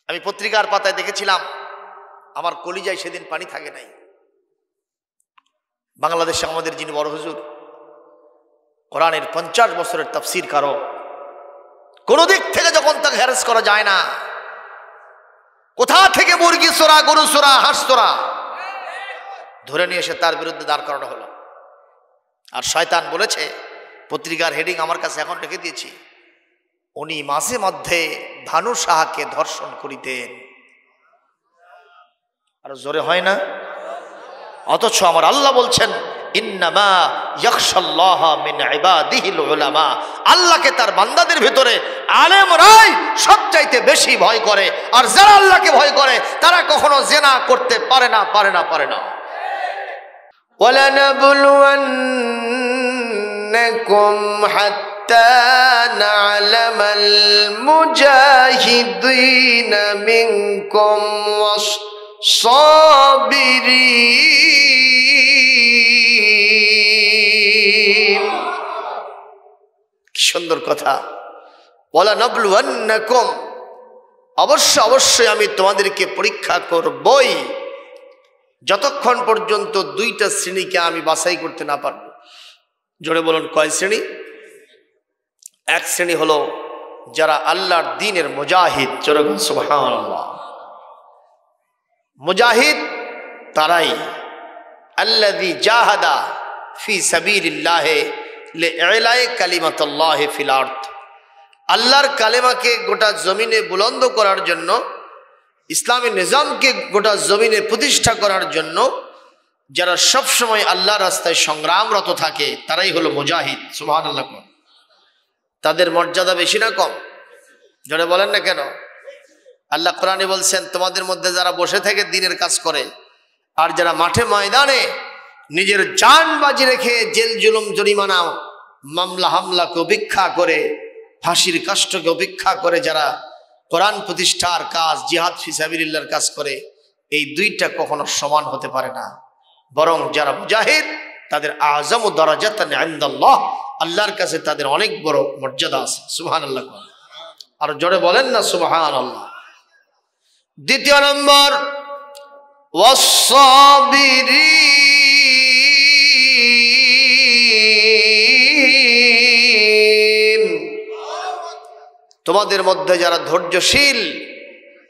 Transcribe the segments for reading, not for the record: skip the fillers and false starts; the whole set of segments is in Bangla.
আমি পত্রিকার পাতায় দেখেছিলাম, আমার কলিজায় সেদিন পানি থাকে নাই। বাংলাদেশে আমাদের যিনি বড় হুজুর, কোরআনের 50 বছরের তাফসীর কারো, কোন দিক থেকে যখন তাকে হ্যারাস করা যায় না, কোথা থেকে মুরগি চোরা, গরু চোরা, হাঁস চোরা ধরে নিয়ে এসে তার বিরুদ্ধে দাঁড় করানো হলো। আর শয়তান বলেছে, পত্রিকার হেডিং আমার কাছে এখন রেখে দিয়েছি, উনি মাঝে মধ্যে ভানু সাহাকে ধর্ষণ করিতেন। আর জোরে হয় না? অথচ আমার আল্লাহ বলছেন, ইন্নামা ইয়াখশাল্লাহা মিন ইবাদিহিল উলামা, আল্লাহকে তার বান্দাদের ভিতরে আলেমরাই সবচাইতে বেশি ভয় করে। আর যারা আল্লাহকে ভয় করে তারা কখনো জিনা করতে পারে না। ওয়ালানাবলুওয়ান্নাকুম হাত্তা না'লামাল মুজাহিদিনা মিনকুম ওয়াস-সাবিরিন। কি সুন্দর কথা! ওয়ালানাবলুওয়ান্নাকুম, অবশ্যই আমি তোমাদেরকে পরীক্ষা করবই, যতক্ষণ পর্যন্ত দুইটা শ্রেণীকে আমি বাছাই করতে না পারব। জোরে বলুন, কয় শ্রেণী? এক শ্রেণী হলো যারা আল্লাহর দ্বীনের মুজাহিদ। জোরে বলুন সুবহানাল্লাহ। মুজাহিদ তারাই আল্লাযী জাহাদা ফি সাবিলিল্লাহি লিইলাই কালিমাতুল্লাহি ফিল আরদ, আল্লাহর কালেমাকে গোটা জমিনে বুলন্দ করার জন্য, ইসলামী নিজামকে গোটা জমিনে প্রতিষ্ঠা করার জন্য যারা সব সময় আল্লাহর রাস্তায় সংগ্রামরত থাকে তারাই হলো মুজাহিদ। সুবহানাল্লাহ। তাদের মর্যাদা বেশি না কম? জোরে বলেন না কেন? আল্লাহ কোরআনে বলছেন, তোমাদের মধ্যে যারা বসে থেকে দ্বীনের কাজ করে আর যারা মাঠে ময়দানে নিজের জান বাজি রেখে জেল জুলুম জরিমানা মামলা হামলাকে উপেক্ষা করে, ফাঁসির কাষ্ঠকে উপেক্ষা করে যারা কোরআন প্রতিষ্ঠার কাজ, জিহাদ ফি সাবিলিল্লাহর কাজ করে, এই দুইটা কখনো সমান হতে পারে না। বরং যারা মুজাহিদ তাদের আযমু দারাজাতান ইনদাল্লাহ, আল্লাহর কাছে তাদের অনেক বড় মর্যাদা আছে। সুবহানাল্লাহ। আর জোরে বলেন না সুবহানাল্লাহ। দ্বিতীয় নম্বর, ওয়াস-সাবিরিন, তোমাদের মধ্যে যারা ধৈর্যশীল,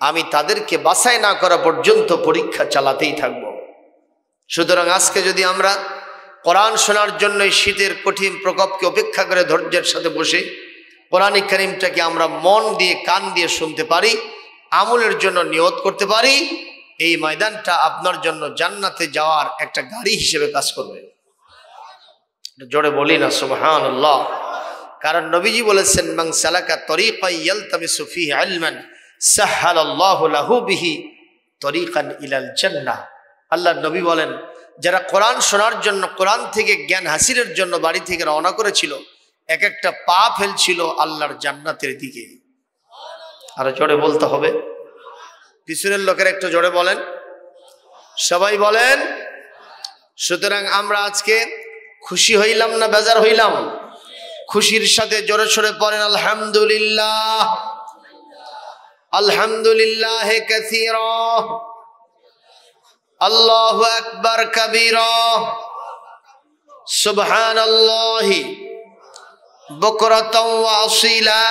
আমি তাদেরকে বাছাই না করা পর্যন্ত পরীক্ষা চালাতেই থাকব। সুতরাং আজকে যদি আমরা কোরআন শোনার জন্য শীতের কঠিন প্রকোপকে উপেক্ষা করে ধৈর্যের সাথে বসে কোরআন কারীমটাকে আমরা মন দিয়ে কান দিয়ে শুনতে পারি, আমলের জন্য নিয়ত করতে পারি, এই ময়দানটা আপনার জন্য জান্নাতে যাওয়ার একটা গাড়ি হিসেবে কাজ করবে। জোরে বলি না সুবহানাল্লাহ। কারণ নবীজি বলেছেন, মান সালাকা তরিকান ইয়ালতামিসু ফীহি ইলমান সাহহালাল্লাহু লাহু বিহি তরিকান ইলাল জান্নাহ। আল্লাহর নবী বলেন, যারা কোরআন শোনার জন্য, কোরআন থেকে জ্ঞান হাসিলের জন্য বাড়ি থেকে রওনা করেছিল, এক একটা পা ফেলছিল আল্লাহর জান্নাতের দিকে। আর জোরে বলতে হবে। পিছনের লোকের একটু জোরে বলেন, সবাই বলেন। সুতরাং আমরা আজকে খুশি হইলাম না বেজার হইলাম? খুশির সাথে জোরে সোরে পড়েন আলহামদুলিল্লাহ। আলহামদুলিল্লাহ কাসীরা, আল্লাহু আকবার কাবীরা, সুবহানাল্লাহি বুকরাতাও ওয়া আসীলা।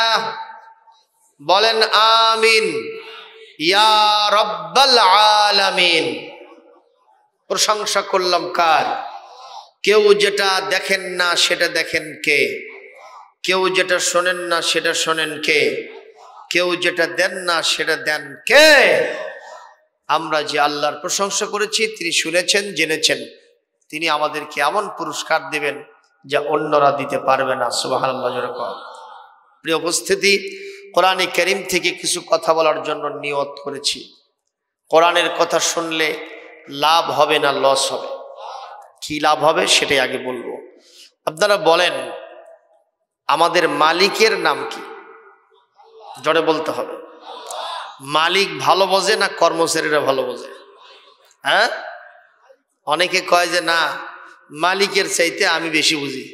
বলেন আমিন ইয়া রাব্বাল আলামিন। প্রশংসা করলাম কার? কেউ যেটা দেখেন না সেটা দেখেন কে? কেউ যেটা শোনেন না সেটা শোনেন কে? কেউ যেটা দেন না সেটা দেন কে? আমরা যে আল্লাহর প্রশংসা করেছি, তিনি শুনেছেন, জেনেছেন, তিনি আমাদেরকে এমন পুরস্কার দেবেন যা অন্যরা দিতে পারবে না। সুবহানাল্লাহ। প্রিয় উপস্থিতি, কোরআনে কারীম থেকে কিছু কথা বলার জন্য নিয়ত করেছি। কোরআনের কথা শুনলে লাভ হবে না লস হবে? কি লাভ হবে সেটাই আগে বলবো। আপনারা বলেন, আমাদের মালিকের নাম কি? জোরে বলতে হবে। মালিক ভালো বোঝে না কর্মচারীরা ভালো বোঝে? হ্যাঁ, অনেকে কয় যে না, মালিকের চাইতে আমি বেশি বুঝি।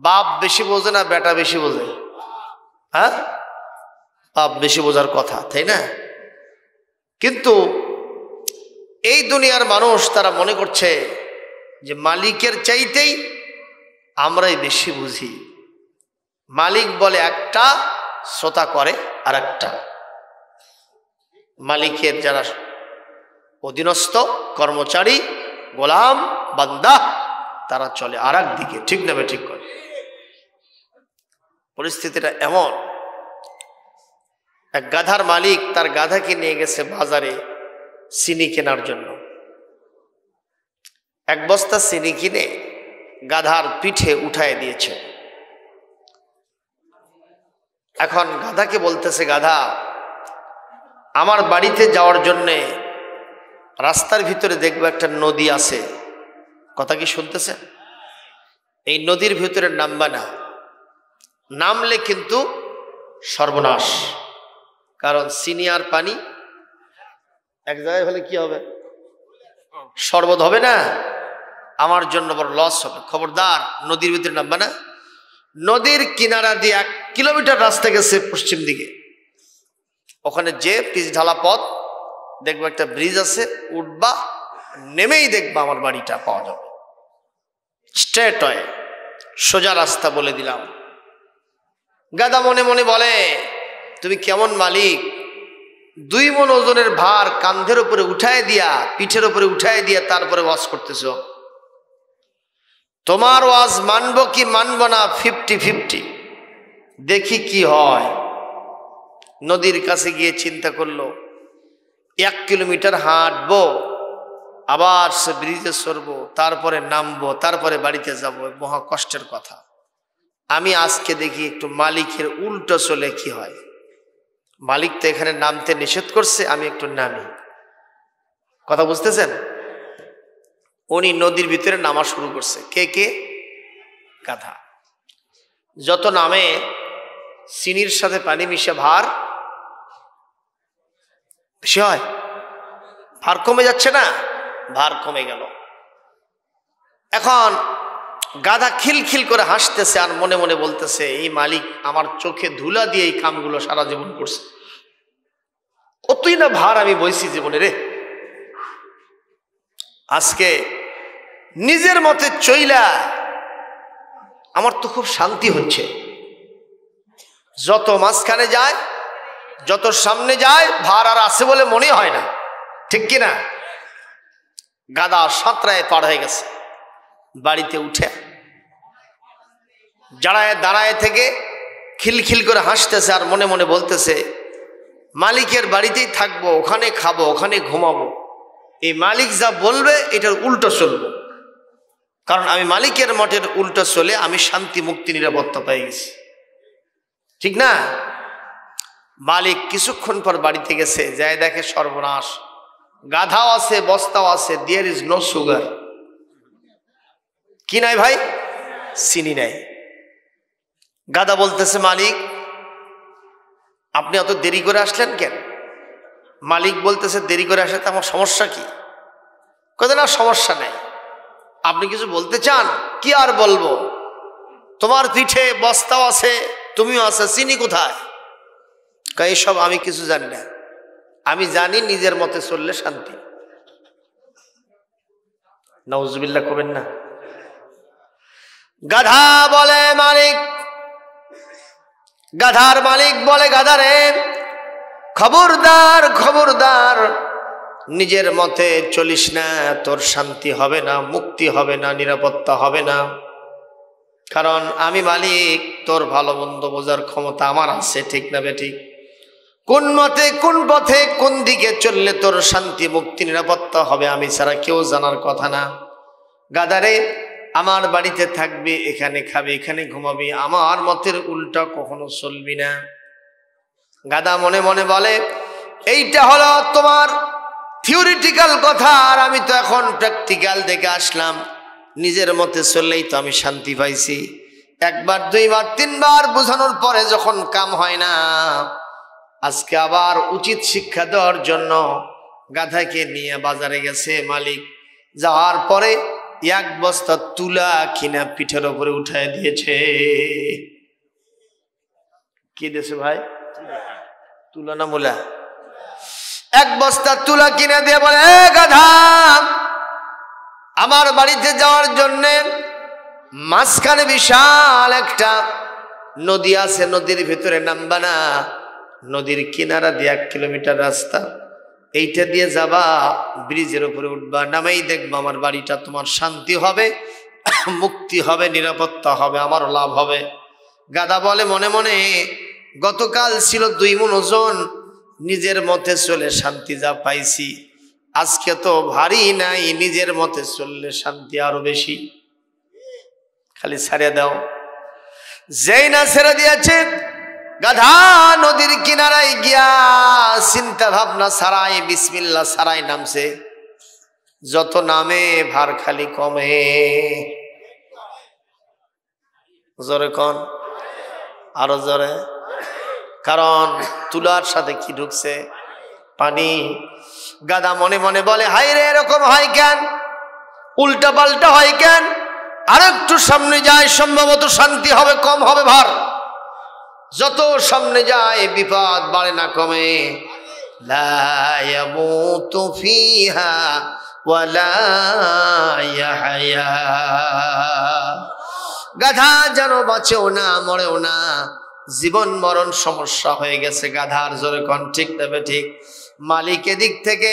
বাপ বেশি বোঝে না বেটা বেশি বোঝে? হ্যাঁ, বাপ বেশি বোঝার কথা, তাই না? কিন্তু এই দুনিয়ার মানুষ তারা মনে করছে যে মালিকের চাইতেই আমরাই বেশি বুঝি। মালিক বলে একটা, শ্রোতা করে আর একটা। মালিকের যারা অধীনস্থ কর্মচারী, গোলাম, বান্দা, তারা চলে আর এক দিকে। ঠিক না ঠিক করে? পরিস্থিতিটা এমন, এক গাধার মালিক তার গাধাকে নিয়ে গেছে বাজারে চিনি কেনার জন্য। এক বস্তা চিনি কিনে গাধার পিঠে উঠায় দিয়েছে। এখন গাধাকে বলতেছে, গাধা, আমার বাড়িতে যাওয়ার জন্যে রাস্তার ভিতরে দেখবো একটা নদী আছে। কথা কি শুনতেছেন? এই নদীর ভিতরে নামবা না, নামলে কিন্তু সর্বনাশ। কারণ চিনি আর পানি এক জায়গায় হলে কি হবে? শরবত হবে না, আমার জন্য বড় লস হবে। খবরদার, নদীর ভিতরে নামবা না। নদীর কিনারা দিয়ে 1 কিলোমিটার রাস্তা গেছে পশ্চিম দিকে। ওখানে যে পিচ ঢালা পথ, দেখবো একটা ব্রিজ আছে, উঠবা, নেমেই দেখবা আমার বাড়িটা পাওয়া যাবে। স্ট্রেট হয়, সোজা রাস্তা বলে দিলাম। গাধা মনে মনে বলে, তুমি কেমন মালিক, 2 মণ ওজনের ভার কান্ধের উপরে উঠায় দিয়া, পিঠের উপরে উঠায় দিয়া তারপরে ওয়াজ করতেছ। তোমার ওয়াজ মানব কি মানব না 50-50, দেখি কি হয়। নদীর কাছে গিয়ে চিন্তা করলো, 1 কিলোমিটার হাঁটবো, আবার সে ব্রিজে সরবো, তারপরে নামবো, তারপরে বাড়িতে যাব, মহা কষ্টের কথা। আমি আজকে দেখি একটু মালিকের উল্টো চলে কি হয়। মালিক তো এখানে নামতে নিষেধ করছে, আমি একটু নামি। কথা বুঝতেছেন? উনি নদীর ভিতরে নামা শুরু করছে। কে? গাধা। যত নামে চিনির সাথে পানি মিশে ভার বেশি হয়, ভার কমে যাচ্ছে না? ভার কমে গেল। এখন গাধা খিলখিল করে হাসতেছে আর মনে মনে বলতেছে, এই মালিক আমার চোখে ধুলা দিয়ে এই কামগুলো সারা জীবন করছে, কতই না ভার আমি বইছি জীবনে রে। আজকে নিজের মতে চইলা আমার তো খুব শান্তি হচ্ছে। যত মাঝখানে যায়, যত সামনে যায়, ভার আর আছে বলে মনে হয় না। ঠিক কিনা? গাধা সাঁতরায় পার হয়ে গেছে। বাড়িতে উঠে দাঁড়ায় দাঁড়ায় থেকে খিলখিল করে হাসতেছে আর মনে মনে বলতেছে, মালিকের বাড়িতেই থাকবো, ওখানে খাবো, ওখানে ঘুমাবো। এই মালিক যা বলবে এটার উল্টো চলবো, কারণ আমি মালিকের মঠের উল্টো চলে আমি শান্তি, মুক্তি, নিরাপত্তা পেয়ে গেছি। ঠিক না? মালিক কিছুক্ষণ পর বাড়িতে গেছে, যায় দেখে সর্বনাশ, গাধাও আছে, বস্তাও আছে, দেয়ার ইজ নো সুগার। কি নাই ভাই? চিনি নাই। গাধা বলতেছে, মালিক আপনি অত দেরি করে আসলেন কেন? মালিক বলতেছে, দেরি করে আসলে আমার সমস্যা কি? কথা না, সমস্যা নেই। আপনি কিছু বলতে চান? কি আর বলবো, তোমার পিঠে বস্তাও আছে, তুমিও আছে, চিনি কোথায়? এইসব আমি কিছু জানি না, আমি জানি নিজের মতে চললে শান্তি। নাউজুবিল্লাহ করবেন না। গাধা বলে, মালিক, গাধার মালিক বলে, গাধারে খবরদার, খবরদার, নিজের মতে চলিস না, তোর শান্তি হবে না, মুক্তি হবে না, নিরাপত্তা হবে না। কারণ আমি মালিক, তোর ভালো মন্দ বোঝার ক্ষমতা আমার আছে। ঠিক না বেঠিক? কোন মতে, কোন পথে, কোন দিকে চললে তোর শান্তি, মুক্তি, নিরাপত্তা হবে আমি ছাড়া কেউ জানার কথা না। গাধারে আমার বাড়িতে থাকবি, এখানে খাবি, এখানে ঘুমাবি, আমার মতের উল্টা কখনো চলবি না। গাধা মনে মনে বলে, এইটা হলো তোমার থিওরিটিক্যাল কথা, আর আমি তো এখন প্র্যাকটিক্যাল দেখে আসলাম। নিজের মতে চললেই তো আমি শান্তি পাইছি। 1 বার 2 বার 3 বার বোঝানোর পরে যখন কাম হয় না, আজকে আবার উচিত শিক্ষা দেওয়ার জন্য গাধাকে নিয়ে বাজারে গেছে মালিক। যাওয়ার পরে 1 বস্তা তুলা কিনা পিঠের উপরে উঠায় দিয়েছে। কি দিয়েছে ভাই? তুলা না মূলা? এক বস্তা তুলা কিনে দিয়ে বলে, গাধা, আমার বাড়িতে যাওয়ার জন্য মাঝখানে বিশাল একটা নদী আছে, নদীর ভিতরে নামবা না, নদীর কিনারা দিয়ে 1 কিলোমিটার রাস্তা, এইটা দিয়ে যাবা, ব্রিজের উপরে উঠবা, নামেই দেখবা আমার বাড়িটা, তোমার শান্তি হবে, মুক্তি হবে, নিরাপত্তা হবে, আমারও লাভ হবে। গাধা বলে মনে মনে, গতকাল ছিল 2 মণ ওজন, নিজের মতে চলে শান্তি যা পাইছি, আজকে তো ভারী নাই, নিজের মতে চললে শান্তি আরো বেশি, খালি ছাড়িয়ে দাও। যেই না ছেড়ে দিয়েছে, গাধা নদীর কিনারায় গিয়া চিন্তা ভাবনা ছাড়াই, বিসমিল্লাহ ছাড়াই নামছে। যত নামে ভার খালি কমে। জোরে কন, আরো জোরে। কারণ তুলার সাথে কি ঢুকছে? পানি। গাধা মনে মনে বলে, হাই রে, এরকম হয় কেন, উল্টা পাল্টা হয় কেন, আর একটু সামনে যায় সম্ভবত শান্তি হবে, কম হবে ভার। যত সামনে যায় বিপদ বাড়ে না কমে। লা ইয়ামুতু ফিহা ওয়ালা ইয়াহয়া। গাধা যেন বাঁচেও না, মরেও না, জীবন মরণ সমস্যা হয়ে গেছে গাধার। জোরে কন ঠিক তবে ঠিক। মালিক এদিক থেকে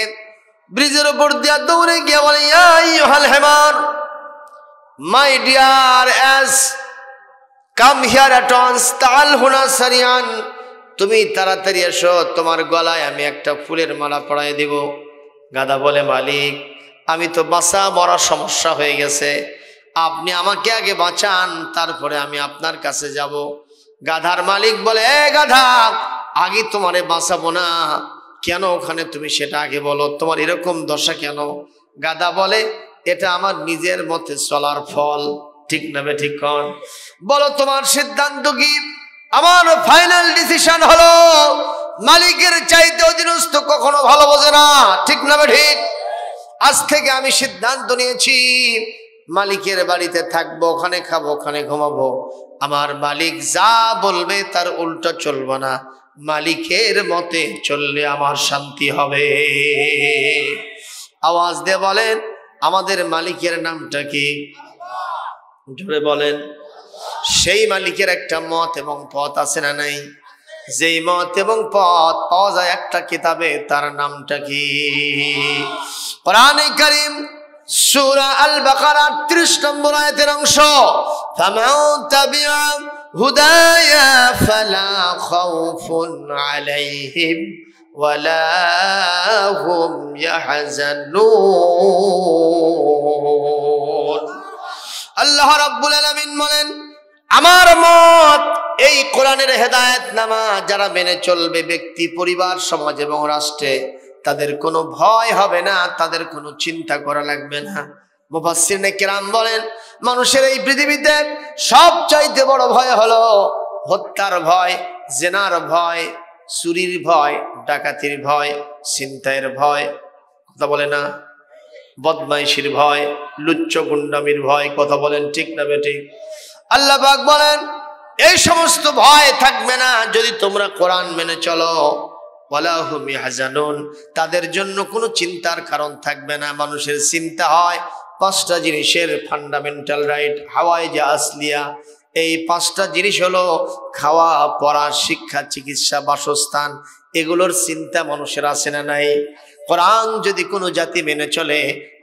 ব্রিজের উপর দিয়া দৌড়ে গিয়ে বলে, ইয়া আইয়ুহাল হিমার, my dear ass, come here at once, তাআল হুনা সারিয়ান, তুমি তাড়াতাড়ি এসো, তোমার গলায় আমি একটা ফুলের মালা পরায় দিব। গাধা বলে, মালিক, আমি তো বাঁচা মরা সমস্যা হয়ে গেছে, আপনি আমাকে আগে বাঁচান, তারপরে আমি আপনার কাছে যাব। গাধার মালিক বলে, এ গাধা, আগে তোমারে বাঁচাবো না কেন, ওখানে তুমি সেটা আগে বলো, তোমার এরকম দশা কেন? গাধা বলে, এটা আমার নিজের মতে চলার ফল। ঠিক না বে ঠিক কন? বলো তোমার সিদ্ধান্ত কি? আমার ফাইনাল ডিসিশন হলো, মালিকের চাইতে অধীনস্থ কখনো ভালো বোঝে না। ঠিক না বে ঠিক? আজ থেকে আমি সিদ্ধান্ত নিয়েছি, মালিকের বাড়িতে থাকবো, ওখানে খাবো, ওখানে ঘুমাবো, আমার মালিক যা বলবে তার উল্টো চলবো না, মালিকের মতে চললে আমার শান্তি হবে। আওয়াজ দিয়ে বলেন, আমাদের মালিকের নামটা কি? জোরে বলেন। সেই মালিকের একটা মত এবং পথ আছে না নাই? যেই মত এবং পথ পাওয়া যায় একটা কিতাবে, তার নামটা কি? কোরআনে কারীম সূরা আল বাকারা ৩০ নম্বর আয়াতের অংশ, ফামান তাবিআ হুদায়া ফালা খাউফুন আলাইহিম ওয়ালা হুম ইয়াহজানুন। আল্লাহ রাব্বুল আলামিন বলেন, আমার মত এই কোরআনের হেদায়েতনামা যারা মেনে চলবে, ব্যক্তি, পরিবার, সমাজ এবং রাষ্ট্রে, তাদের কোনো ভয় হবে না, তাদের কোনো চিন্তা করা লাগবে না। মুফাসসিরিনে কেরাম বলেন, মানুষের এই পৃথিবীতে সবচাইতে বড় ভয় হলো হত্যার ভয়, জেনার ভয়, চুরির ভয়, ডাকাতির ভয়, ছিনতাইয়ের ভয়, কথা বলে না, বদমাইশির ভয়, লুচ্চ গুন্ডামির ভয়। কথা বলেন ঠিক না বেঠিক? আল্লাহ পাক বলেন, এই সমস্ত ভয় থাকবে না যদি তোমরা কোরআন মেনে চলো। ওয়ালা হুম ইয়াহজানুন, তাদের জন্য কোনো চিন্তার কারণ থাকবে না। মানুষের চিন্তা হয় 5টা জিনিসের, ফান্ডামেন্টাল রাইট, হাওয়ায়ে আসলিয়া। এই 5টা জিনিস হলো খাওয়া, পড়া, শিক্ষা, চিকিৎসা, বাসস্থান। এগুলোর চিন্তা মানুষের আছে না নাই? কোরআন যদি কোনো জাতি মেনে চলে,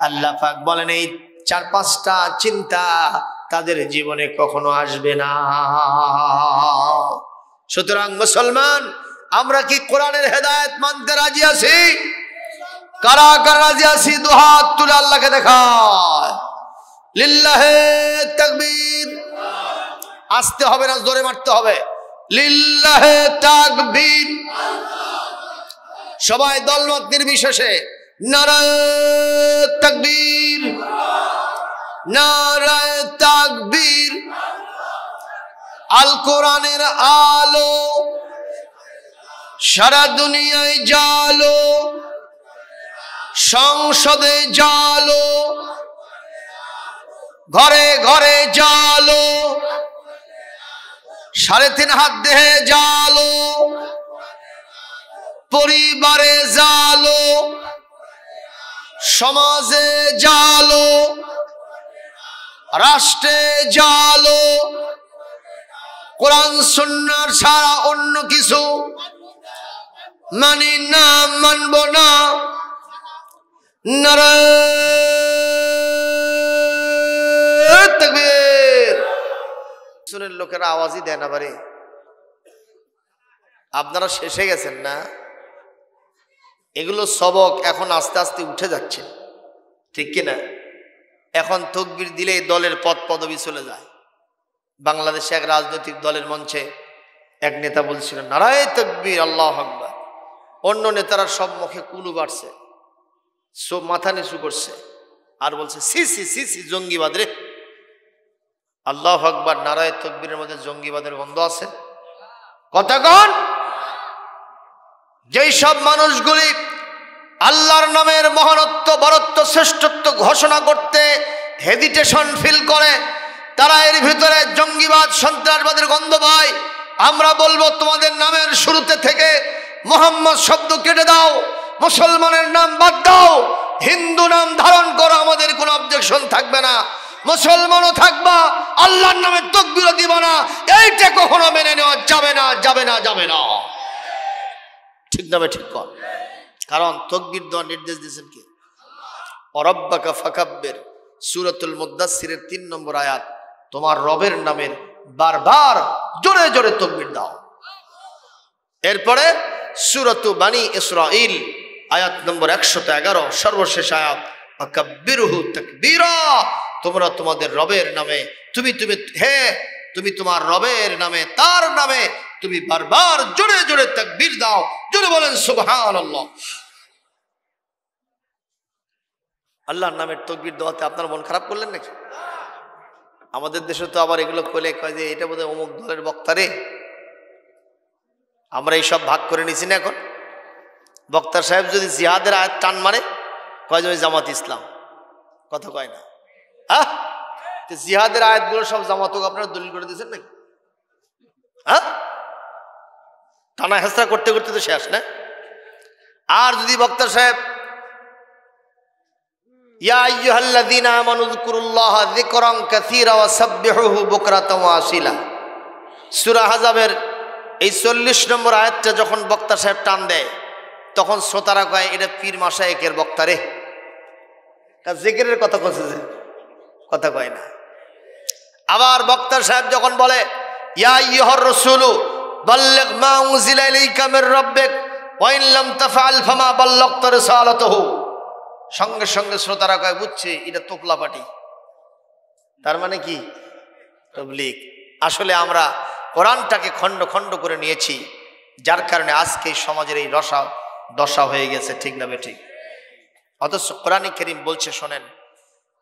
আল্লাহ পাক বলেন এই 4-5টা চিন্তা তাদের জীবনে কখনো আসবে না। সুতরাং মুসলমান, আমরা কি কোরআনের হেদায়েত মানতে রাজি আছি? কারা কারা রাজি আছি? দুহাত তুলে আল্লাহকে দেখায়। লিল্লাহে তাকবীর। আসতে হবে না, জোরে মারতে হবে। লিল্লাহে তাকবীর। সবাই দলমত নির্বিশেষে নারায়ে তাকবীর, নারায়ে তাকবীর। আল কোরআনের আলো সারা দুনিয়ায় জালো, সংসদে জালো, ঘরে ঘরে জালো, 3.5 হাত দেহে জালো, পরিবারে জালো, সমাজে জালো, রাষ্ট্রে জালো, কোরআন সুন্নাহ ছাড়া অন্য কিছু মানি না, মানব না। নারায়ে তাকবীর। শুনেন লোকেরা আওয়াজই দেয় না বারে। আপনারা শেষে গেছেন না? এগুলো সবক এখন আস্তে আস্তে উঠে যাচ্ছে, ঠিক কিনা? এখন তাকবীর দিলেই দলের পদ পদবি চলে যায়। বাংলাদেশে এক রাজনৈতিক দলের মঞ্চে এক নেতা বলছিলেন নারায়ে তাকবীর আল্লাহু আকবার। অন্য নেতারা সব মুখে কুলু বাড়ছে, সব মাথা নিচু করছে আর বলছে সি সি সি সি জঙ্গিবাদ রে। আল্লাহু আকবার। নারায়ে তাকবীরের মধ্যে জঙ্গিবাদের গন্ধ আছে? কথা কন। যেই সব মানুষগুলি আল্লাহর নামের মহানত্ব, বরত্ব, শ্রেষ্ঠত্ব ঘোষণা করতে হেজিটেশন ফিল করে, তারা এর ভিতরে জঙ্গিবাদ, সন্ত্রাসবাদের গন্ধ পায়। আমরা বলবো তোমাদের নামের শুরুতে থেকে মোহাম্মদ শব্দ কেটে দাও, মুসলমানের নাম বাদ দাও, হিন্দু নাম ধারণ করো, আমাদের কোনো অবজেকশন থাকবে না। মুসলমানও থাকবা, আল্লাহর নামে তাকবীর দিবা না, এইটা কখনো মেনে নেওয়া যাবে না, যাবে না, যাবে না। ঠিক না? ঠিক কর। কারণ তাকবীর দেওয়ার নির্দেশ দিয়েছেন কি? ওয়ারাব্বাকা ফাকাব্বির, সূরাতুল মুদ্দাসসিরের 3 নম্বর আয়াত। তোমার রবের নামের বারবার জোরে জোরে তাকবীর দাও। এরপরে সূরাতু বানি ইসরাঈল আয়াত নম্বর 111, সর্বশেষ আয়াত, ফাকাব্বিরহু তাকবীরা, তোমরা তোমাদের রবের নামে তুমি তোমার রবের নামে, তার নামে তুমি বারবার জোরে জোরে তাকবীর দাও। জোরে বলেন সুবহানাল্লাহ। আল্লাহর নামের তাকবীর দেওয়াতে আপনার মন খারাপ করলেন নাকি? আমাদের দেশে তো আবার এগুলো কইলে কয় যে এটা বোধহয় অমুক দলের বক্তা রে। আমরা এইসব ভাগ করে নিছি না। এখন বক্তা সাহেব যদি জিহাদের আয়াত টান মারে, কয় যে ওই জামাত ইসলাম। কথা কয় না? হ্যাঁ, জিহাদের আয়াতগুলো সব জামাতক আপনারা দলিল করে দিয়েছেন নাকি? হ্যাঁ, টানা হেসরা করতে করতে তো শেষ না। আর যদি বক্তা সাহেব ইয়া আইয়ুহাল্লাযীনা আমানু যকুরুল্লাহা যিকরান কাসীরা ওয়া সাব্বিহুহু বুকরাতাও ওয়া আসীলা, সূরা আহজাবের এই 40 নম্বর আয়াতটা যখন বক্তা সাহেব টান দেয়, তখন শ্রোতারা কয় এটা পীর মাশায়েখের বক্তা রে। জিকিরের কথা কইছে যে, কথা কয় না। আবার বক্তা সাহেব যখন বলে ইয়া আইয়ুহার রাসূলু বাল্লিগ মা উনজিলা ইলাইকা মির রাব্বিক ওয়া ইন লাম তাফআল ফামা বাল্লাগতা রিসালাতাহু, সঙ্গে সঙ্গে শ্রোতারা কয় বুঝছে এটা তোপলা পাটি। তার মানে কি? তাবলীগ। আসলে আমরা কোরআনটাকে খণ্ড খণ্ড করে নিয়েছি, যার কারণে আজকে সমাজের এই দশা হয়ে গেছে। ঠিক না বেঠিক? অথচ কোরআনে কারীম বলছে শোনেন,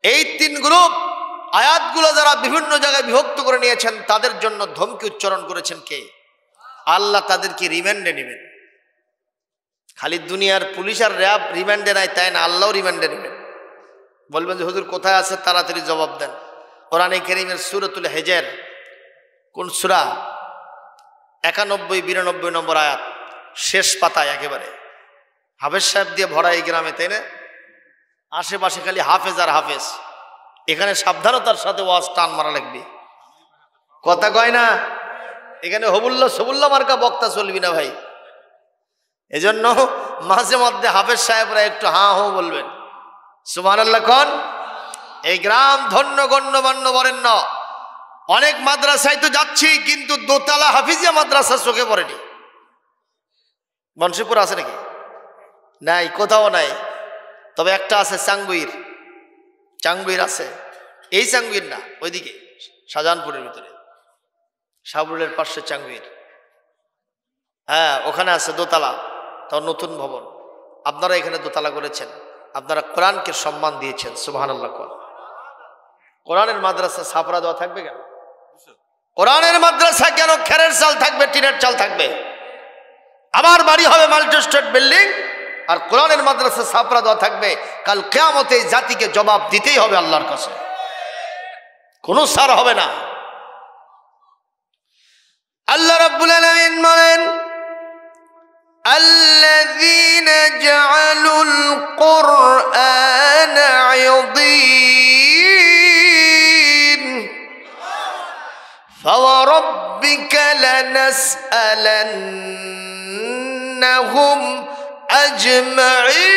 এই 3 গ্রুপ আয়াতগুলো যারা বিভিন্ন জায়গায় বিভক্ত করে নিয়েছেন, তাদের জন্য ধমকি উচ্চারণ করেছেন কে? আল্লাহ তাদেরকে রিমান্ডে নেবেন। খালি দুনিয়ার পুলিশ আর র্যাব রিমান্ডে নেয় তাই না, আল্লাহও রিমান্ডে নেবেন। বলবেন যে হুজুর কোথায় আছে, তাড়াতাড়ি জবাব দেন। কোরআনে কারীমের সূরাতুল হিজর, কোন সূরা? 91-92 নম্বর আয়াত, শেষ পাতায় একেবারে। হাফেজ সাহেব দিয়ে ভরা এই গ্রামে, তাই না? আশেপাশে খালি হাফেজ আর হাফেজ। এখানে সাবধানতার সাথে ওয়াজ টান মারা লাগবে। কথা কয় না? এখানে হবুল্লা সবুল্লা মার্কা বক্তা চলবি না ভাই। এজন্য মাঝে মধ্যে হাফেজ সাহেবরা একটু হাঁ হো বলবেন। সুবহানাল্লাহ কোন? এই গ্রাম ধন্য গণ্যমান্য বরেণ্য। অনেক মাদ্রাসায় তো যাচ্ছি, কিন্তু দোতলা হাফিজিয়া মাদ্রাসা চোখে পড়েনি। বংশীপুর আছে নাকি? নাই, কোথাও নাই। তবে একটা আছে চাঙ্গুইর আছে। এই চাঙ্গুইর না, ওইদিকে শাহজাহানপুরের ভিতরে, সাবরুলের পাশে চাঙ্গুইর। হ্যাঁ, ওখানে আছে দোতলা, তাও নতুন ভবন। আপনারা এখানে দোতলা করেছেন, আপনারা কোরআনকে সম্মান দিয়েছেন। সুবহানাল্লাহ। কোরআনের মাদ্রাসা ছাপরা দেওয়া থাকবে কেন? কোরআনের মাদ্রাসা কেন খেরের চাল থাকবে, টিনের চাল থাকবে? আমার বাড়ি হবে মাল্টি স্টেট বিল্ডিং, আর কোরআনের মাদ্রাসা ছাপরা দেওয়া থাকবে। কাল কিয়ামতে জাতিকে জবাব দিতেই হবে আল্লাহর কাছে, কোনো ছাড় হবে না। আল্লাহ রাব্বুল আলামিন বলেন الذين جعلوا القرآن রাব্বিকা লানাসআলান্নাহুম আজমাঈন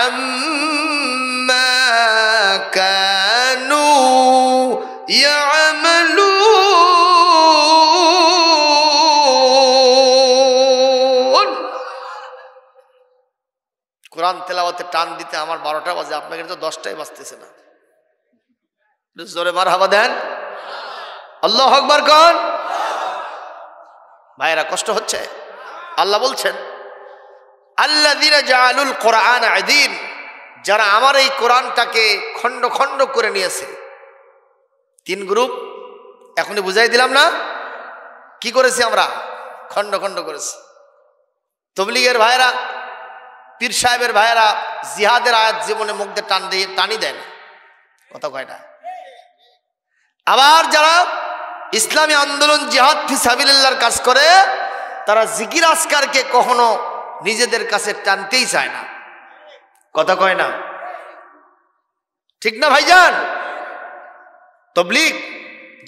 আম্মা কানু ইয়ামালুন। কোরআন তেলাওয়াতে টান দিতে আমার 12টা বাজে, আপনাকে তো 10টাই বাজতেছে না। জোরে মারহাবা দেন, আল্লাহু আকবার কোন। ভাইরা কষ্ট হচ্ছে? আল্লাহ বলছেন আল্লাযীনা জাআলুল কোরআন আযীন, যারা আমার এই কোরআনটাকে খণ্ড খণ্ড করে নিয়েছে। 3 গ্রুপ এখনই বুঝাই দিলাম না কি করেছি আমরা? খণ্ড খণ্ড করেছি। তবলিগের ভাইরা, পীর সাহেবের ভাইরা জিহাদের আয়াত জীবনে মুখ দিয়ে টানি দেন, কথা কয় না। আবার যারা ইসলামী আন্দোলন জিহাদ ফি সাবিলিল্লাহর কাজ করে, তারা জিকির আজকারকে কখনো নিজেদের কাছে টানতেই চায় না, কথা কয় না, ঠিক না ভাইজান? তবলিগ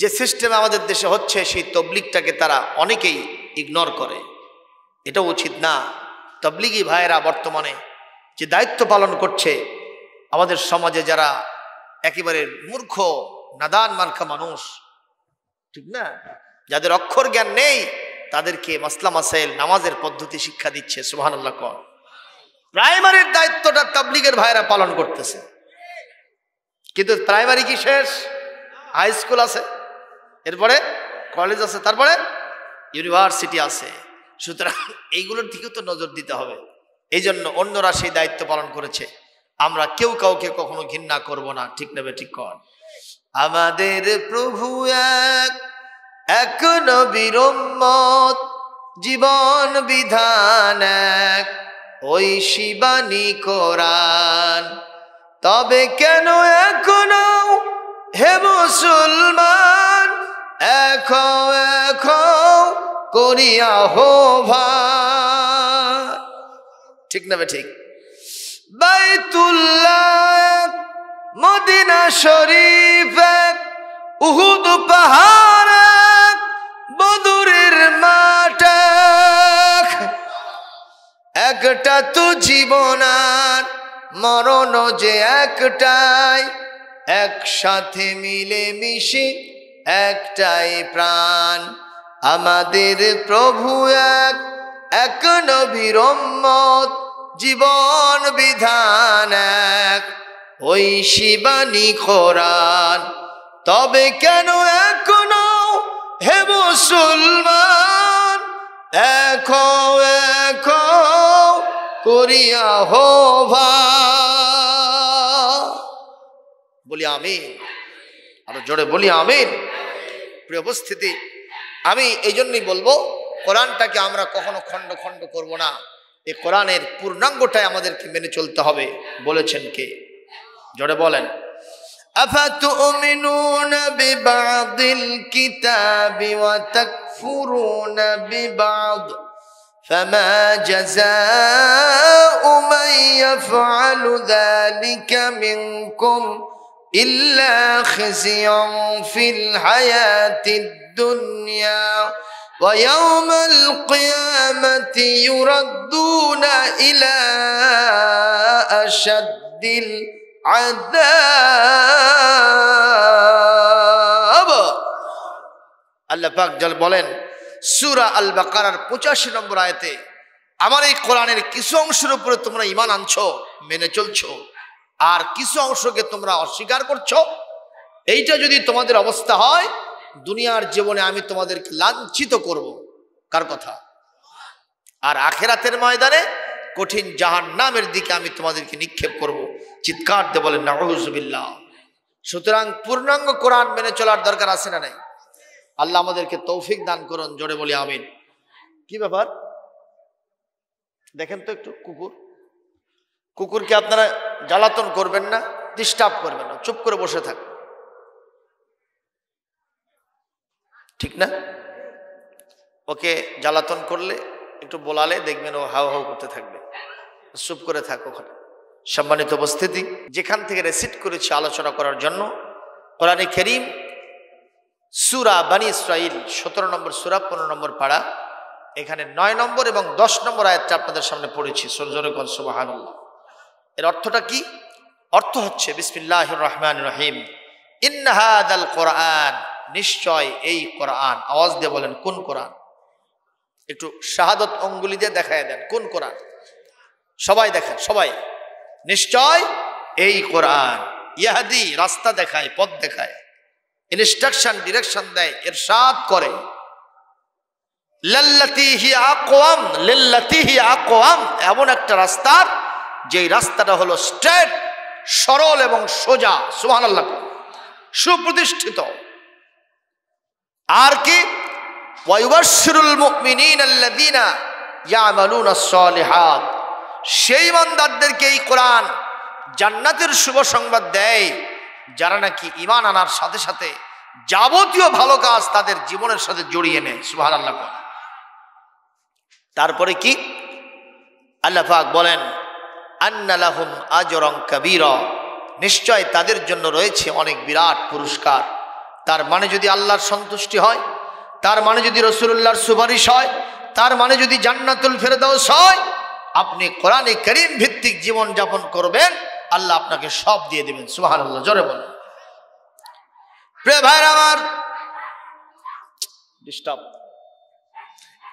যে সিস্টেম আমাদের দেশে হচ্ছে, সেই তবলিগটাকে তারা অনেকেই ইগনোর করে। এটা উচিত না। তবলিগি ভাইয়েরা বর্তমানে যে দায়িত্ব পালন করছে আমাদের সমাজে, যারা একেবারে মূর্খ নাদান মার্কা মানুষ, ঠিক না, যাদের অক্ষর জ্ঞান নেই, তাদেরকে মাসলা মাসাইল নামাজের পদ্ধতি শিক্ষা দিচ্ছে। সুবহানাল্লাহ কর। প্রাইমারির দায়িত্বটা তাবলিগের ভাইরা পালন করতেছে, কিন্তু প্রাইমারি কি শেষ? হাই স্কুল আছে, এরপরে কলেজ আছে, তারপরে ইউনিভার্সিটি আছে। সুতরাং এইগুলোর দিকেও তো নজর দিতে হবে। এই জন্য অন্যরা সেই দায়িত্ব পালন করেছে, আমরা কেউ কাউকে কখনো ঘৃণা করব না, ঠিক নেবে ঠিক কর। আমাদের প্রভু এক নবীর উম্মত, জীবন বিধান এক, ওই শিবানী কোরআন। তবে কেন এখনো হে মুসলমান এখো এখো করিয়া হো ভাই, ঠিক না বে ঠিক? বাইতুল্লাহ, মদিনা শরীফ, উহুদ পাহাড়, বদরের মাঠ, একটা তো জীবন আর মরণ যে একটাই, একসাথে মিলে মিশে একটাই প্রাণ। আমাদের প্রভু এক নবীর উম্মত, জীবন বিধান এক, ওই শিবানী কোরআন। তবে কেন এখনো হে মুসলমান এখো এখো করিয়া হো ভাই। বলি আমিন, আরো জোরে বলি আমিন। প্রিয় উপস্থিতি, আমি এই জন্যই বলবো, কোরআনটাকে আমরা কখনো খণ্ড খণ্ড করব না। এই কোরআনের পূর্ণাঙ্গটাই আমাদেরকে মেনে চলতে হবে। বলেছেন কে? জোরে বলেন। আফাতুমিনুনা বিবাদিল কিতাবি ওয়া তাকফুরুনা বিবাদ ফামা জাযাউ মান ইয়াফআলু যালিকা মিনকুম ইল্লা খিজিয়ুন ফিল হায়াতিদ দুনিয়া ওয়া ইয়াওমাল কিয়ামাতি ইউরাদ্দুনা ইলা আশাদ্দিল আযাব। আল্লাহ পাক বলেন সূরা আল বাকারার 85 নম্বর আয়াতে, আমার এই কোরআনের কিছু অংশের উপরে তোমরা ঈমান আনছো, মেনে চলছো, আর কিছু অংশকে তোমরা অস্বীকার করছো। এইটা যদি তোমাদের অবস্থা হয়, দুনিয়ার জীবনে আমি তোমাদেরকে লাঞ্ছিত করব। কার কথা? আর আখিরাতের ময়দানে কঠিন জাহান্নামের দিকে আমি তোমাদেরকে নিক্ষেপ করব। চিৎকার দিয়ে বলেন নাউযুবিল্লাহ। সুতরাং পূর্ণাঙ্গ কোরআন মেনে চলার দরকার আছে না নাই? আল্লাহ আমাদেরকে তৌফিক দান করুন, জোরে বলি আমিন। কি ব্যাপার দেখেন তো একটু। কুকুরকে আপনারা জ্বালাতন করবেন না, ডিস্টার্ব করবেন না, চুপ করে বসে থাক, ঠিক না? ওকে জ্বালাতন করলে একটু বলালে দেখবেন ও হাউ হাউ করতে থাকবে। চুপ করে থাক ওখানে, সম্মানিত উপস্থিতি, যেখান থেকে রেসিট করেছি আলোচনা করার জন্য, কোরআনে কারীম সূরা বনী ইসরাঈল 17 নম্বর সূরা 15 নম্বর পারা, এখানে 9 নম্বর এবং 10 নম্বর আয়াতটা আপনাদের সামনে পড়েছি। জোরে বল সুবহানাল্লাহ। এর অর্থটা কি? অর্থ হচ্ছে বিসমিল্লাহির রহমানির রহিম, ইন্না হাযাল কোরআন, নিশ্চয় এই কোরআন। আওয়াজ দিয়ে বলেন কোন কোরআন? একটু শাহাদত অঙ্গুলি দিয়ে দেখায় দেন কোন কোরআন। সবাই দেখেন, সবাই। নিশ্চয় এই কোরআন, ইয়াহদি, রাস্তা দেখায়, পথ দেখায়, ইনস্ট্রাকশন, ডিরেকশন দেয়, ইরশাদ করে। লাল্লাতি হিয়া আকওয়াম, লিল্লাতি হিয়া আকওয়াম, এমন একটা রাস্তার যেই রাস্তাটা হলো স্ট্রেট, সরল এবং সোজা। সুবহানাল্লাহ, সুপ্রতিষ্ঠিত। আর কি? ওয়ায়ুবাশশিরুল মুমিনিনা আল্লাযীনা ইয়ামালুনাস সালিহাত, সেই ইমানদারদেরকে এই কোরআন জান্নাতের শুভ সংবাদ দেয় যারা নাকি ঈমান আনার সাথে সাথে যাবতীয় ভালো কাজ তাদের জীবনের সাথে জড়িয়ে নেয়। সুবহানাল্লাহ। তারপরে কি? আল্লাহ পাক বলেন আন্না লাহুম আজরান কাবীরা, নিশ্চয় তাদের জন্য রয়েছে অনেক বিরাট পুরস্কার। তার মানে যদি আল্লাহর সন্তুষ্টি হয়, তার মানে যদি রাসূলুল্লাহর সুপারিশ হয়, তার মানে যদি জান্নাতুল ফেরদাউস হয়, আপনি কোরআনে কারীম ভিত্তিক জীবন যাপন করবেন, আল্লাহ আপনাকে সব দিয়ে দেবেন। সুবহানাল্লাহ, জোরে বলেন। প্রিয় ভাইরা আমার, ডিস্টার্ব,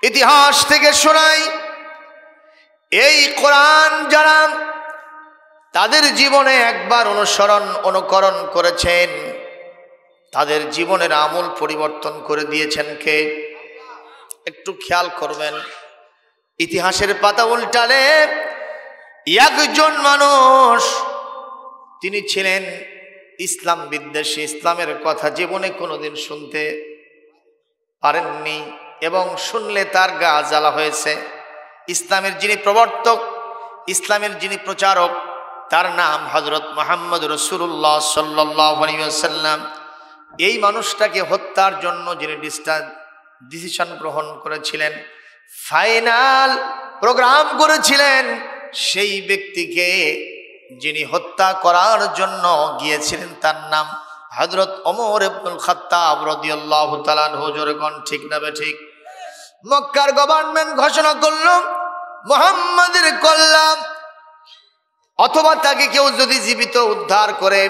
ইতিহাস থেকে শোনাই, এই কোরআন যারা তাদের জীবনে একবার অনুকরণ করেছেন, তাদের জীবনের আমূল পরিবর্তন করে দিয়েছেন কে? একটু খেয়াল করবেন। ইতিহাসের পাতা উল্টালে একজন মানুষ, তিনি ছিলেন ইসলাম বিদ্বেষী, ইসলামের কথা জীবনে কোনোদিন শুনতে পারেননি এবং শুনলে তার গা জ্বালা হয়েছে। ইসলামের যিনি প্রবর্তক, ইসলামের যিনি প্রচারক, তার নাম হযরত মুহাম্মদ রাসূলুল্লাহ সাল্লাল্লাহু আলাইহি ওয়াসাল্লাম। এই মানুষটাকে হত্যার জন্য যিনি ডিসিশন গ্রহণ করেছিলেন, ফাইনাল প্রোগ্রাম করেছিলেন, সেই ব্যক্তিকে যিনি হত্যা করার জন্য গিয়েছিলেন তার নাম হযরত ওমর ইবনুল খাত্তাব রাদিয়াল্লাহু তাআলা আনহু। জোরে কোন ঠিক না ঠিক? মক্কার গভর্নমেন্ট ঘোষণা করল মুহাম্মাদের কল্যাণ, অথবা তাকে কেউ যদি জীবিত উদ্ধার করে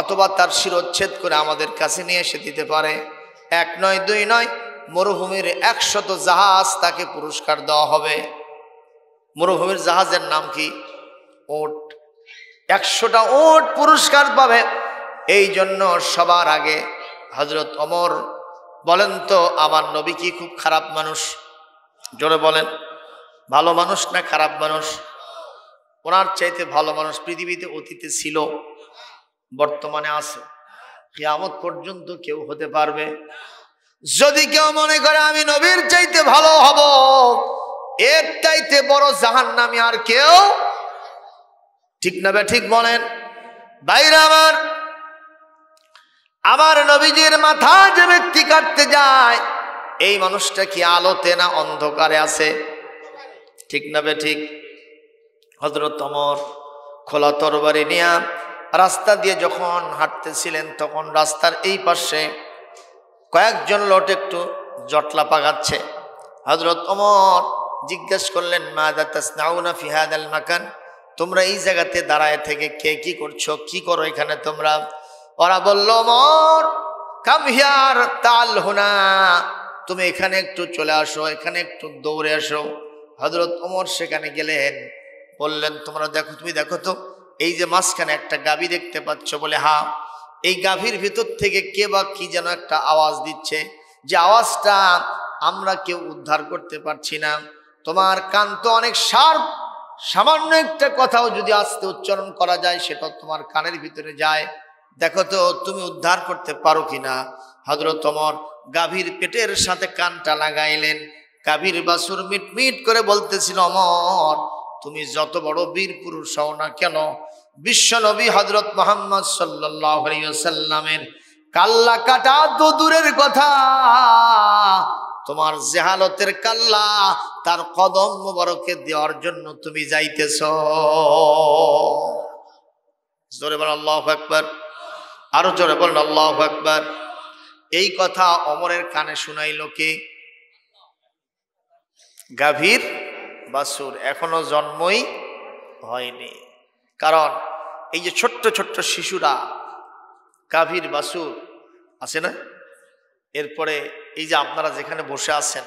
অথবা তার শিরচ্ছেদ করে আমাদের কাছে নিয়ে এসে দিতে পারে, 1 নয় 2 নয়, মরুভূমির 100 জাহাজ তাকে পুরস্কার দেওয়া হবে। মরুভূমির জাহাজের নাম কি? ওট। 100টা ওট পুরস্কার পাবে। এই জন্য সবার আগে হযরত ওমর বলেন তো, আমার নবী কি খুব খারাপ মানুষ? জোরে বলেন, ভালো মানুষ না খারাপ মানুষ? ওনার চাইতে ভালো মানুষ পৃথিবীতে অতীতে ছিল, বর্তমানে আছে, কিয়ামত পর্যন্ত কেউ হতে পারবে? যদি কেউ মনে করে আমি নবীর চাইতে ভালো হব, এর চাইতে বড় জাহান্নামী আর কেউ, ঠিক না ঠিক বলেন? ভাইরা আমার নবীজির মাথা যে ব্যক্তি কাটতে যায়, এই মানুষটা কি আলোতে না অন্ধকারে আছে? ঠিক না ঠিক? হযরত ওমর খোলা তরবারি নিয়ে রাস্তা দিয়ে যখন হাঁটতেছিলেন, তখন রাস্তার এই পাশে কয়েকজন লোক একটু জটলা পাকাচ্ছে। হযরত ওমর জিজ্ঞেস করলেন, মাযা তাসনাউনা ফি হাদাল মাকান, তোমরা এই জায়গাতে দাঁড়ায় থেকে কে কি করছো, কি করো এখানে তোমরা? ওরা বলল, ওমর কাম হিয়ার তাল হুনা, তুমি এখানে একটু চলে আসো, এখানে একটু দৌড়ে আসো। হযরত ওমর সেখানে গেলেন, বললেন, তোমরা দেখো, তুমি দেখো তো এই যে মাঝখানে একটা গাভী দেখতে পাচ্ছ? বলে হ্যাঁ। এই গাভীর ভিতর থেকে কে বা কি যেন একটা আওয়াজ দিচ্ছে, যে আওয়াজটা আমরা কেউ উদ্ধার করতে পারছি না। তোমার কান তো অনেক শার্প, সামান্য একটা কথাও যদি আস্তে উচ্চারণ করা যায় সেটা তোমার কানের ভিতরে যায়, দেখো তো তুমি উদ্ধার করতে পারো কিনা। হযরত ওমর গাভীর পেটের সাথে কানটা লাগাইলেন। গাভীর বাছুর মিটমিট করে বলতেছিল, ওমর তুমি যত বড় বীর পুরুষ হও না কেন, বিশ্ব নবী হযরত মুহাম্মদ সাল্লাল্লাহু আলাইহি ওয়াসাল্লামের কাল্লা কাটা তো দূরের কথা, তোমার জেহালতের কাল্লা তার কদম মোবারকে দেওয়ার জন্য তুমি যাইতেছ। জোরে বলেন আল্লাহু আকবার, আরো জোরে বলেন আল্লাহু আকবার। এই কথা ওমরের কানে শুনাইল কে? গাভীর বাছুর, এখনো জন্মই হয়নি। কারণ এই যে ছোট্ট ছোট্ট শিশুরা, গাভীর বাছুর আছে না, এরপরে এই যে আপনারা যেখানে বসে আছেন,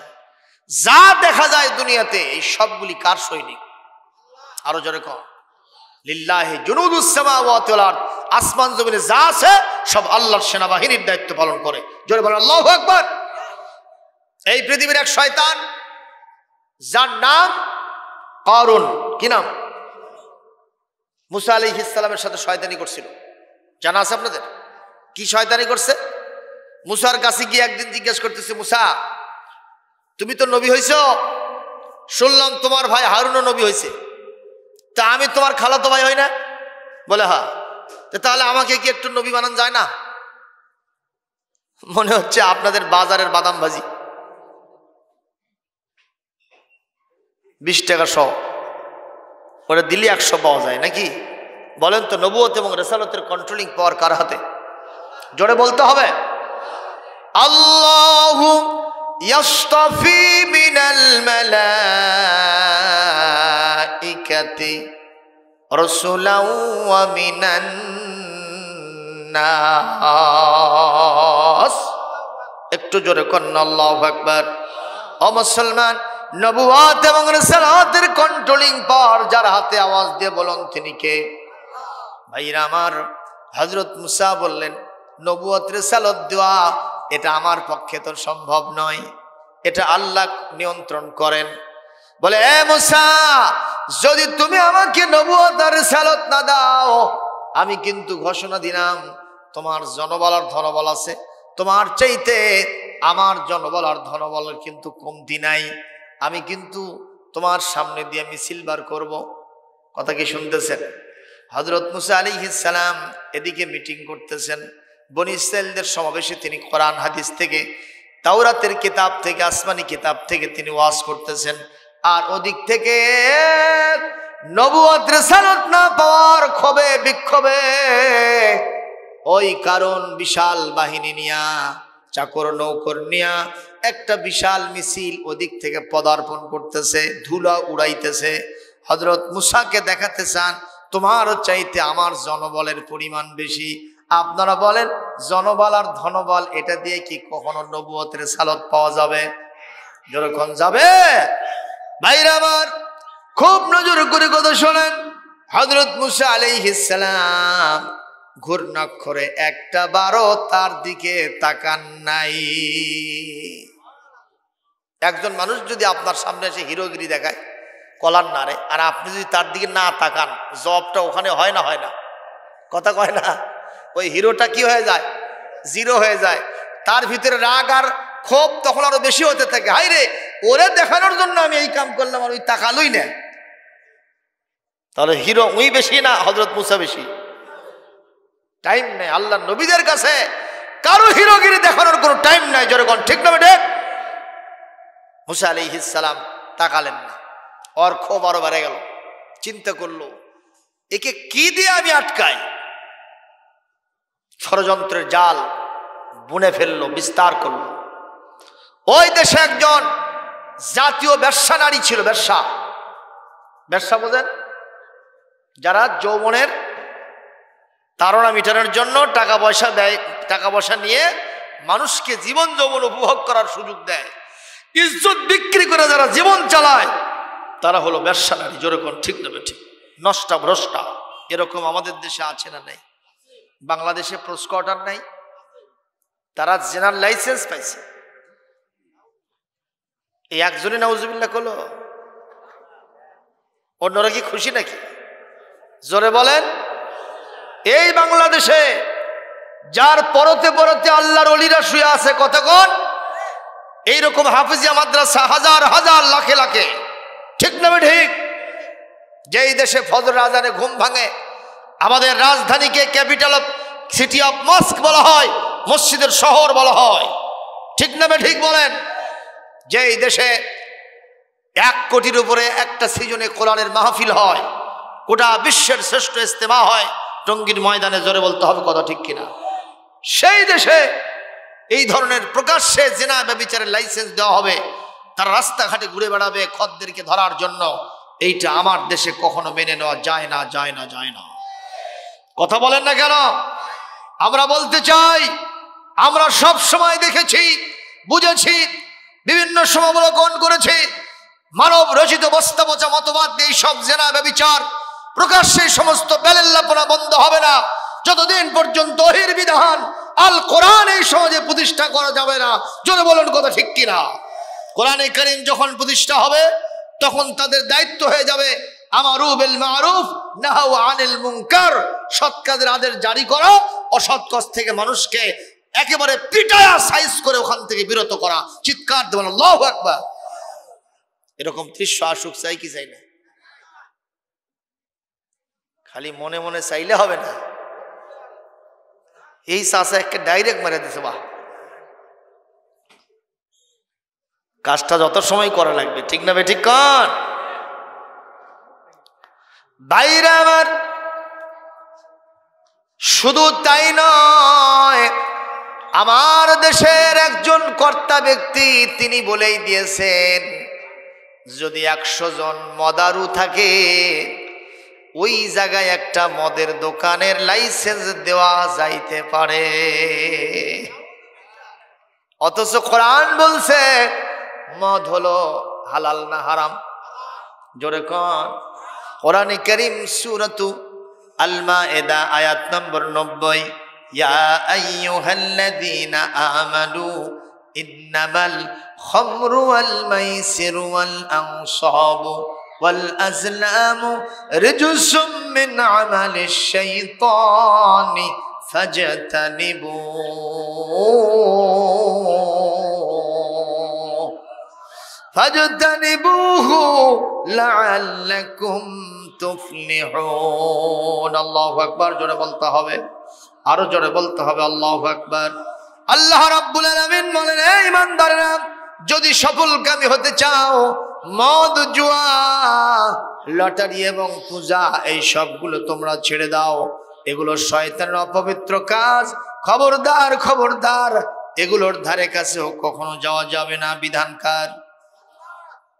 যা দেখা যায় দুনিয়াতে এই সবগুলি কার সৈনিক? আরো জোরে কর, লিল্লাহি জুনুদুস সামাওয়াতি ওয়াল আরদ। আসমান জমিনে যা আছে সব আল্লাহর সেনাবাহিনীর দায়িত্ব পালন করে। জোরে বলেন আল্লাহু আকবার। এই পৃথিবীর এক শয়তান, যার নাম কারুন। কি নাম? মুসা আলাইহিস সালামের সাথে শয়তানি করছিল, জানা আছে আপনাদের? কি শয়তানি করছে? মুসার কাছে গিয়ে একদিন জিজ্ঞেস করতেছে, মুসা তুমি তো নবী হইছো, শুনলাম তোমার ভাই হারুনও নবী হয়েছে, তা আমি তোমার খালাতো ভাই হই না? বলে হ্যাঁ। তাহলে আমাকে কি একটু নবী বানান যায় না? মনে হচ্ছে আপনাদের বাজারের বাদাম ভাজি 20 টাকা শ, ওরা দিলে 100 পাওয়া যায় নাকি? বলেন তো, নবুয়ত এবং রিসালাতের কন্ট্রোলিং পাওয়ার কার হাতে? জোরে বলতে হবে। আল্লাহু ইয়াসতাফি মিনাল মালাইকাতি রাসূলাও ওয়া মিনান নাস। একটু জোরে করেন আল্লাহু আকবার। ও মুসলমান, নবুয়ত এবং রিসালাতের কন্ট্রোলিং পাওয়ার যার হাতে, আওয়াজ দিয়ে বলুন তিনি কে? ভাইরা আমার, হযরত মুসা বললেন, নবুয়ত রিসালাত দেওয়া এটা আমার পক্ষে তো সম্ভব নয়, এটা আল্লাহ নিয়ন্ত্রণ করেন। বলে, এ মুসা, যদি তুমি আমাকে নবুয়ত আর রিসালাত না দাও, আমি কিন্তু ঘোষণা দিলাম তোমার জনবল আর ধনবল আছে, তোমার চাইতে আমার জনবল আর ধনবলের কিন্তু কমতি নাই। আমি কিন্তু তোমার সামনে দিয়ে মিছিল বার করব। কথা কি শুনতেছেন? হযরত মুসা আলাইহিস সালাম এদিকে মিটিং করতেছেন, বনি ইসরাইলদের সমাবেশে তিনি কোরআন হাদিস থেকে, তাওরাতের কিতাব থেকে, আসমানি কিতাব থেকে তিনি ওয়াজ করতেছেন। আর ওদিক থেকে নবুয়ত রিসালাত না পাওয়ার ক্ষোভে বিক্ষোভে ওই কারণ বিশাল বাহিনী নিয়া, চাকর নৌকর নিয়া একটা বিশাল মিছিল ওদিক থেকে পদার্পণ করতেছে, ধুলা উড়াইতেছে। হযরত মুসাকে দেখাতে চান তোমার চাইতে আমার জনবলের পরিমাণ বেশি। আপনারা বলেন, জনবল আর ধনবল এটা দিয়ে কি কখনো নবুয়ত রিসালাত পাওয়া যাবে? যখন যাবে, ভাইরা আমার খুব নজর করে কথা শোনেন। হযরত মুসা আলাইহিস সালাম ঘূর্ণাক্ষরে একটা বারও তার দিকে তাকান নাই। একজন মানুষ যদি আপনার সামনে এসে হিরোগিরি দেখায়, কলার নাড়ে, আর আপনি যদি তার দিকে না তাকান, জবটা ওখানে হয় না? হয় না? কথা কয় না? ওই হিরোটা কি হয়ে যায়? জিরো হয়ে যায়। তার ভিতরে রাগ আর ক্ষোভ তখন আরো বেশি হতে থাকে। হাই রে, ওরে দেখানোর জন্য আমি এই কাম করলাম, আর ওই তাকালই না। তাহলে হিরো ওই বেশি না হযরত মুসা বেশি? টাইম নেই আল্লাহ নবীদের কাছে কারো হিরোগিরি দেখানোর কোনো টাইম নাই। যেরকম ঠিক না বেটে? মুসা আলাইহিস সালাম তাকালেন না, ওর ক্ষোভ আরো বেড়ে গেল। চিন্তা করলো, একে কি দিয়ে আমি আটকাই? ষড়যন্ত্রের জাল বুনে ফেললো, বিস্তার করলো। ওই দেশে একজন জাতীয় ব্যবসা নারী ছিল। ব্যবসা বোঝেন? যারা যৌবনের তাড়না মিটানোর জন্য টাকা পয়সা দেয়, টাকা পয়সা নিয়ে মানুষকে জীবন যৌবন উপভোগ করার সুযোগ দেয়, ইজ্জত বিক্রি করে যারা জীবন চালায়, তারা হলো ব্যবসা নারী। যেরকম ঠিক না বেঠিক? নষ্টা ভ্রষ্টা এরকম আমাদের দেশে আছে না নাই? বাংলাদেশে প্রস্কটার নাই, তারা জেনারেল লাইসেন্স পাইছে। এই একজনই নাউজুবিল্লাহ করলো, অন্যরা কি খুশি নাকি? জোরে বলেন। এই বাংলাদেশে যার পরতে পরতে আল্লাহর ওলিরা শুয়ে আছে, কতক্ষণ এইরকম হাফিজিয়া মাদ্রাসা হাজার হাজার লাখে লাখে, ঠিক না ঠিক? যেই দেশে ফজর আজানে ঘুম ভাঙে, আমাদের রাজধানীকে ক্যাপিটাল অফ সিটি অফ মস্ক বলা হয়, মসজিদের শহর বলা হয়, ঠিক না ঠিক বলেন? যেই দেশে 1 কোটির উপরে একটা সিজনে কোরআনের মাহফিল হয়, গোটা বিশ্বের শ্রেষ্ঠ ইজতেমা হয়, টঙ্গীর ময়দানে, জোরে বলতে হবে কথা ঠিক কিনা? সেই দেশে এই ধরনের প্রকাশ্যে জিনা ব্যভিচারের লাইসেন্স দেওয়া হবে, তারা রাস্তাঘাটে ঘুরে বেড়াবে খদ্দেরকে ধরার জন্য। এইটা আমার দেশে কখনো মেনে নেওয়া যায় না, যায় না, যায় না। কথা বলেন না কেন? আমরা বলতে চাই, আমরা সব সময় দেখেছি, বুঝেছি, বিভিন্ন সময় অবলোকন করেছি, মানব রচিত বস্তা পচা মতবাদ দিয়ে সব জিনা ব্যভিচার প্রকাশ্যে সমস্ত বেলেল্লাপনা বন্ধ হবে না যতদিন পর্যন্ত ওহীর বিধান আল কোরআন এই সমাজে প্রতিষ্ঠা করা যাবে না। জোরে বলুন কথা ঠিক কিনা? কোরআনে কারীম যখন প্রতিষ্ঠা হবে তখন তাদের দায়িত্ব হয়ে যাবে আমারু বিল মারুফ নাহু আনিল মুনকার, সৎ কাজের আদেশ জারি করা, অসৎ কাজ থেকে মানুষকে একেবারে পিটায়া সাইজ করে ওখান থেকে বিরত করা। চিৎকার দেবেন আল্লাহু আকবার। এরকম দৃশ্য আসুক, চাই কি চাই না? খালি মনে মনে চাইলে হবে না। এই চাচা একটা ডাইরেক্ট মেরে দিছে, বাহ, কাজটা যত সময় করা লাগবে, ঠিক না? ঠিক কন ভাইরা আমার। শুধু তাই নয়, আমার দেশের একজন কর্তা ব্যক্তি তিনি বলেই দিয়েছেন, যদি 100 জন মদারু থাকে ওই জায়গায় একটা মদের দোকানের লাইসেন্স দেওয়া যাইতে পারে। অথচ কোরআন বলছে মদ হলো হালাল না হারাম? জোরে কোন? কোরআনে কারীম সূরাতু আল মায়েদা আয়াত নম্বর 90, ইয়া আইয়ুহাল্লাযীনা আমানু ইন্নামাল খামরু ওয়াল মাইসিরু ওয়াল আনসাবু ওয়াল আজলামু রিজসুম মিন আমালিশ শাইতানি ফাজতানিবুহু লাআল্লাকুম তুফলিহুন। আল্লাহু আকবার। জোরে বলতে হবে, আরো জোরে বলতে হবে আল্লাহু আকবার। আল্লাহ রাব্বুল আলামিন বলেন, হে ঈমানদাররা, যদি সফলকামী হতে চাও, মদ, জুয়া, লটারি এবং পূজা এই সবগুলো তোমরা ছেড়ে দাও। এগুলো শয়তানের অপবিত্র কাজ। খবরদার, খবরদার, এগুলোর ধারে কাছেও কখনো যাওয়া যাবে না। বিধানকার।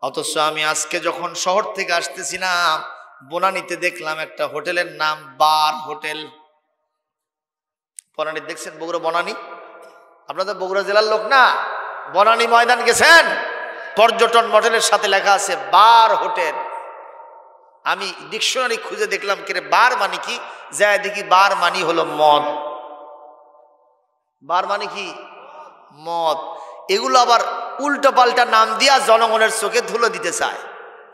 অথচ আমি আজকে যখন শহর থেকে আসতেছিলাম, বনানীতে দেখলাম একটা হোটেলের নাম বার হোটেল। বনানী দেখছেন? বগুড়া বনানী, আপনাদের বগুড়া জেলার লোক না? বনানী ময়দান গেছেন? পর্যটন হোটেলের সাথে লেখা আছে বার হোটেল। আমি ডিকশনারি খুঁজে দেখলাম, কে বার মানে কি? যায় দেখি বার মানে হলো মদ। বার মানে কি? মদ। এগুলো আবার উল্টো পাল্টা নাম দিয়া জনগণের চোখে ধুলো দিতে চায়।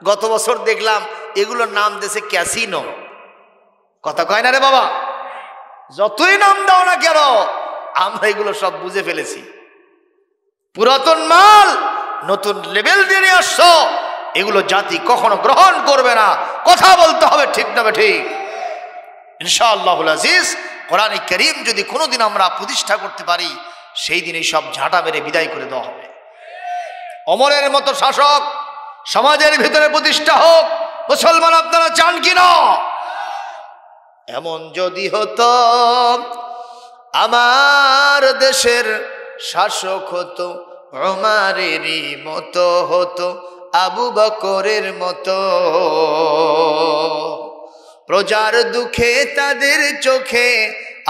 গত বছর দেখলাম এগুলোর নাম দিয়েছে ক্যাসিনো। কথা কয় না রে বাবা? যতই নাম দাও না কেন, আমরা এগুলো সব বুঝে ফেলেছি। পুরাতন মাল নতুন লেভেল দিয়ে নিয়ে আসছো, এগুলো জাতি কখনো গ্রহণ করবে না। কথা বলতে হবে, ঠিক না ঠিক? ইনশাআল্লাহুল আজিজ, কোরআনে কারীম যদি কোনোদিন আমরা প্রতিষ্ঠা করতে পারি, সেই দিন এই সব ঝাঁটা মেরে বিদায় করে দেওয়া হবে। ওমরের মতো শাসক সমাজের ভিতরে প্রতিষ্ঠা হোক। মুসলমান আপনারা চান কি না? এমন যদি হতো আমার দেশের শাসক হতো ওমরেরই মতো, হতো আবু বকরের মতো, প্রজার দুঃখে তাদের চোখে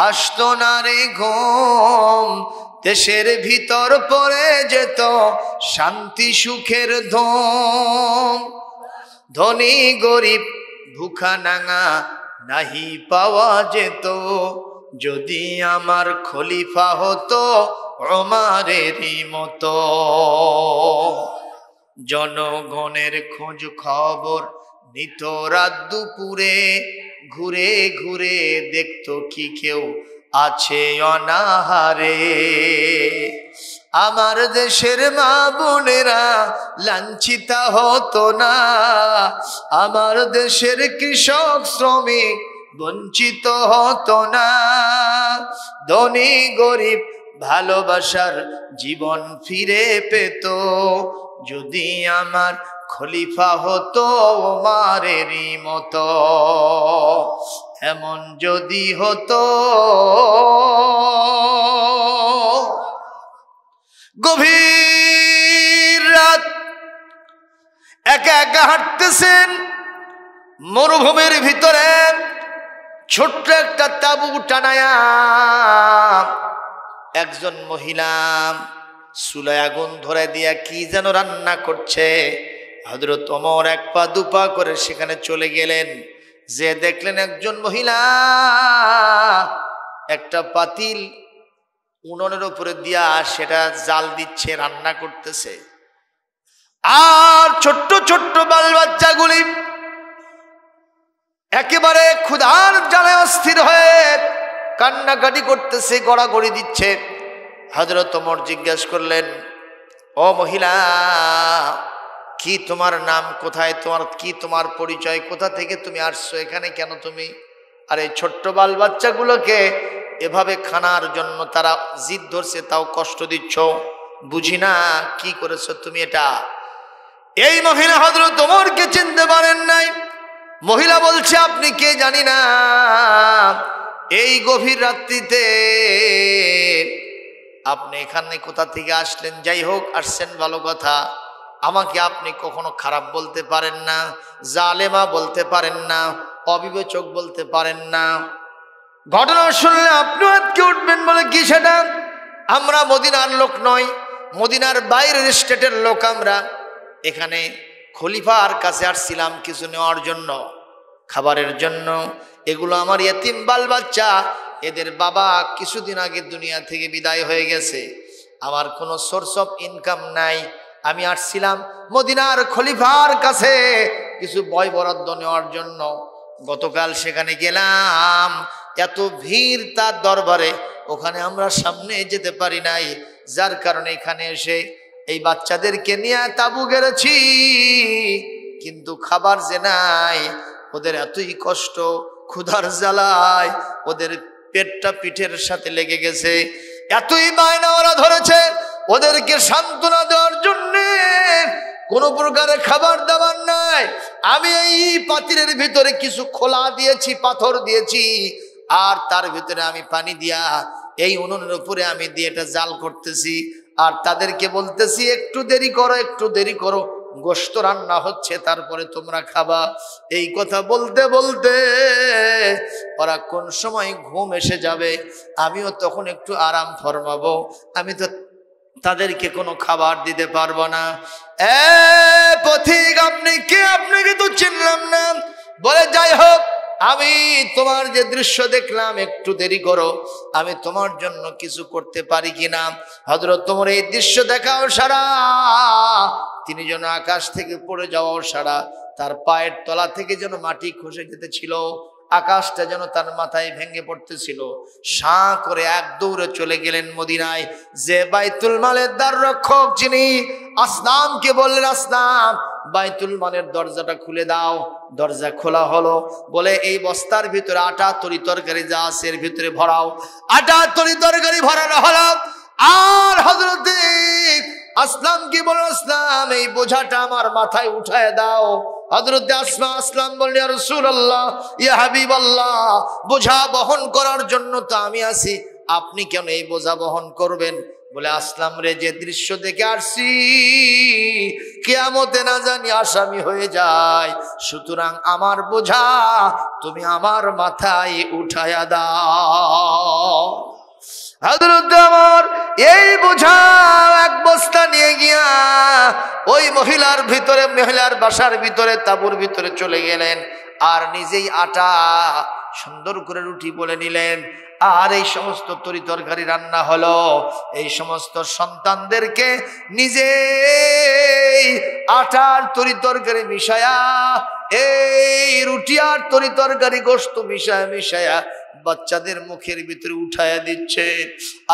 আসতো না রে ঘুম, দেশের ভিতর পড়ে যেত শান্তি সুখের ধুম। ধনী গরিব ভুখা নাঙা নাহি পাওয়া যেত, যদি আমার খলিফা হতো ওমরেরই মতো। জনগণের খোঁজ খবর নিত রাত দুপুরে, ঘুরে ঘুরে দেখতো কি কেউ আছে অনাহারে। আমার দেশের মা বোনেরা লাঞ্ছিতা হতো না, আমার দেশের কৃষক শ্রমিক বঞ্চিত হতো না। ধনী গরিব ভালোবাসার জীবন ফিরে পেত, যদি আমার খলিফা হতো ওমরেরই মতো, এমন যদি হতো। গভীর রাত, একা একা হাঁটতেছেন মরুভূমির ভিতরে, ছোট্ট একটা তাঁবু টানায়া একজন মহিলা চুলায় আগুন ধরে দিয়া কি যেন রান্না করছে। হযরত ওমর এক পা দুপা করে সেখানে চলে গেলেন, যে দেখলেন একজন মহিলা একটা পাতিল উনুনের উপরে দিয়া সেটা জাল দিচ্ছে, রান্না করতেছে। আর ছোট্ট ছোট্ট বাল বাচ্চাগুলি একেবারে ক্ষুধার জ্বালে অস্থির হয়ে কান্নাকাটি করতেছে, গড়াগড়ি দিচ্ছে। হযরত ওমর জিজ্ঞেস করলেন, ও মহিলা, কি তোমার নাম, কোথায় তোমার, কি তোমার পরিচয়, কোথা থেকে তুমি আসছো এখানে, কেন তুমি? আর এই ছোট্ট বাল বাচ্চাগুলোকে এভাবে খানার জন্য তারা জিদ ধরছে, তাও কষ্ট দিচ্ছ, বুঝি না কি করেছো তুমি এটা। এই মহিলা হযরত ওমরকে চিনতে পারেন নাই। মহিলা বলছে, আপনি কে জানি না, এই গভীর রাত্রিতে আপনি এখানে কোথা থেকে আসলেন? যাই হোক, আসছেন ভালো কথা, আমাকে আপনি কখনো খারাপ বলতে পারেন না, জালেমা বলতে পারেন না, অবিবেচক বলতে পারেন না। ঘটনা শুনলে আপনিও আটকে উঠবেন, বলে কি সেটা? আমরা মদিনার লোক নই, মদিনার বাইরের স্টেটের লোক। আমরা এখানে খলিফার কাছে আসছিলাম কিছু নেওয়ার জন্য, খাবারের জন্য। এগুলো আমার ইয়েতিম বাল বাচ্চা, এদের বাবা কিছুদিন আগে দুনিয়া থেকে বিদায় হয়ে গেছে, আমার কোনো সোর্স অফ ইনকাম নাই। আমি আসছিলাম মদিনার খলিফার কাছে কিছু বয় বরাদ্দ নেওয়ার জন্য। গতকাল সেখানে গেলাম, এত ভিড় তার দরবারে, ওখানে আমরা সামনে যেতে পারি নাই, যার কারণে এখানে এসে এই বাচ্চাদেরকে নিয়ে তাঁবু গেড়েছি। কিন্তু খাবার যে নাই, ওদের এতই কষ্ট, ক্ষুধার জ্বালায় ওদের পেটটা পিঠের সাথে লেগে গেছে, এতই বায়না ওরা ধরেছে। ওদেরকে সান্ত্বনা দেওয়ার জন্য কোনো প্রকারের খাবার দাবার নাই। আমি এই পাতিলের ভিতরে কিছু খোলা দিয়েছি, পাথর দিয়েছি, আর তার ভিতরে আমি পানি দিয়া এই উনুনের উপরে আমি দিয়ে এটা জাল করতেছি, আর তাদেরকে বলতেছি একটু দেরি করো, একটু দেরি করো, গোশত রান্না হচ্ছে, তারপরে তোমরা খাবা। এই কথা বলতে বলতে ওরা কোন সময় ঘুম এসে যাবে, আমিও তখন একটু আরাম ফরমাবো, আমি তো তাদেরকে কোনো খাবার দিতে পারবো না। পথিক, আপনি কে? আপনাকে তো চিনলাম না। বলে, যাই হোক, আমি তোমার যে দৃশ্য দেখলাম, একটু দেরি করো, আমি তোমার জন্য কিছু করতে পারি কিনা। হযরত ওমর এই দৃশ্য দেখাও সারা, তিনি যেন আকাশ থেকে পড়ে যাওয়াও সারা, তার পায়ের তলা থেকে যেন মাটি খসে যেতেছিল, আকাশটা যেন তার মাথায় ভেঙে পড়তেছিল। সাঁ করে এক দৌড়ে চলে গেলেন মদিনায়। যে বাইতুল মালের দ্বার রক্ষক যিনি, আসলামকে বললেন, আসলাম, বাইতুল মালের দরজাটা খুলে দাও। দরজা খোলা হলো। বলে, এই বস্তার ভিতরে আটা তরি তরকারি যা আছে এর ভিতরে ভরাও। আটা তরি তরকারি ভরানো হলো। আর হযরত আসলাম কি বলো, আসলাম, এই বোঝাটা আমার মাথায় উঠায় দাও। হযরত আসলাম বললেন, ইয়া রাসূলুল্লাহ, ইয়া হাবিবাল্লাহ, বোঝা বহন করার জন্য তো আমি আছি, আপনি কেন এই বোঝা বহন করবেন? বলে, আসলাম রে, যে দৃশ্য দেখে আসছি, কিয়ামতে না জানি আসামি হয়ে যায়, সুতরাং আমার বোঝা তুমি আমার মাথায় উঠায়া দাও। হযরত ওমর এই বোঝা এক বস্তা নিয়ে গিয়া ওই মহিলার ভিতরে, মহিলার বাসার ভিতরে, তাঁবুর ভিতরে চলে গেলেন, আর নিজেই আটা সুন্দর করে রুটি বলে নিলেন। আর এই সমস্ত তরি তরকারি রান্না হলো। এই সমস্ত সন্তানদেরকে নিজে আটার তরি তরকারি মিশায়া, এই রুটি আর তরি তরকারি গোশত মিশায়া মিশায়া বাচ্চাদের মুখের ভিতরে উঠায়া দিচ্ছে।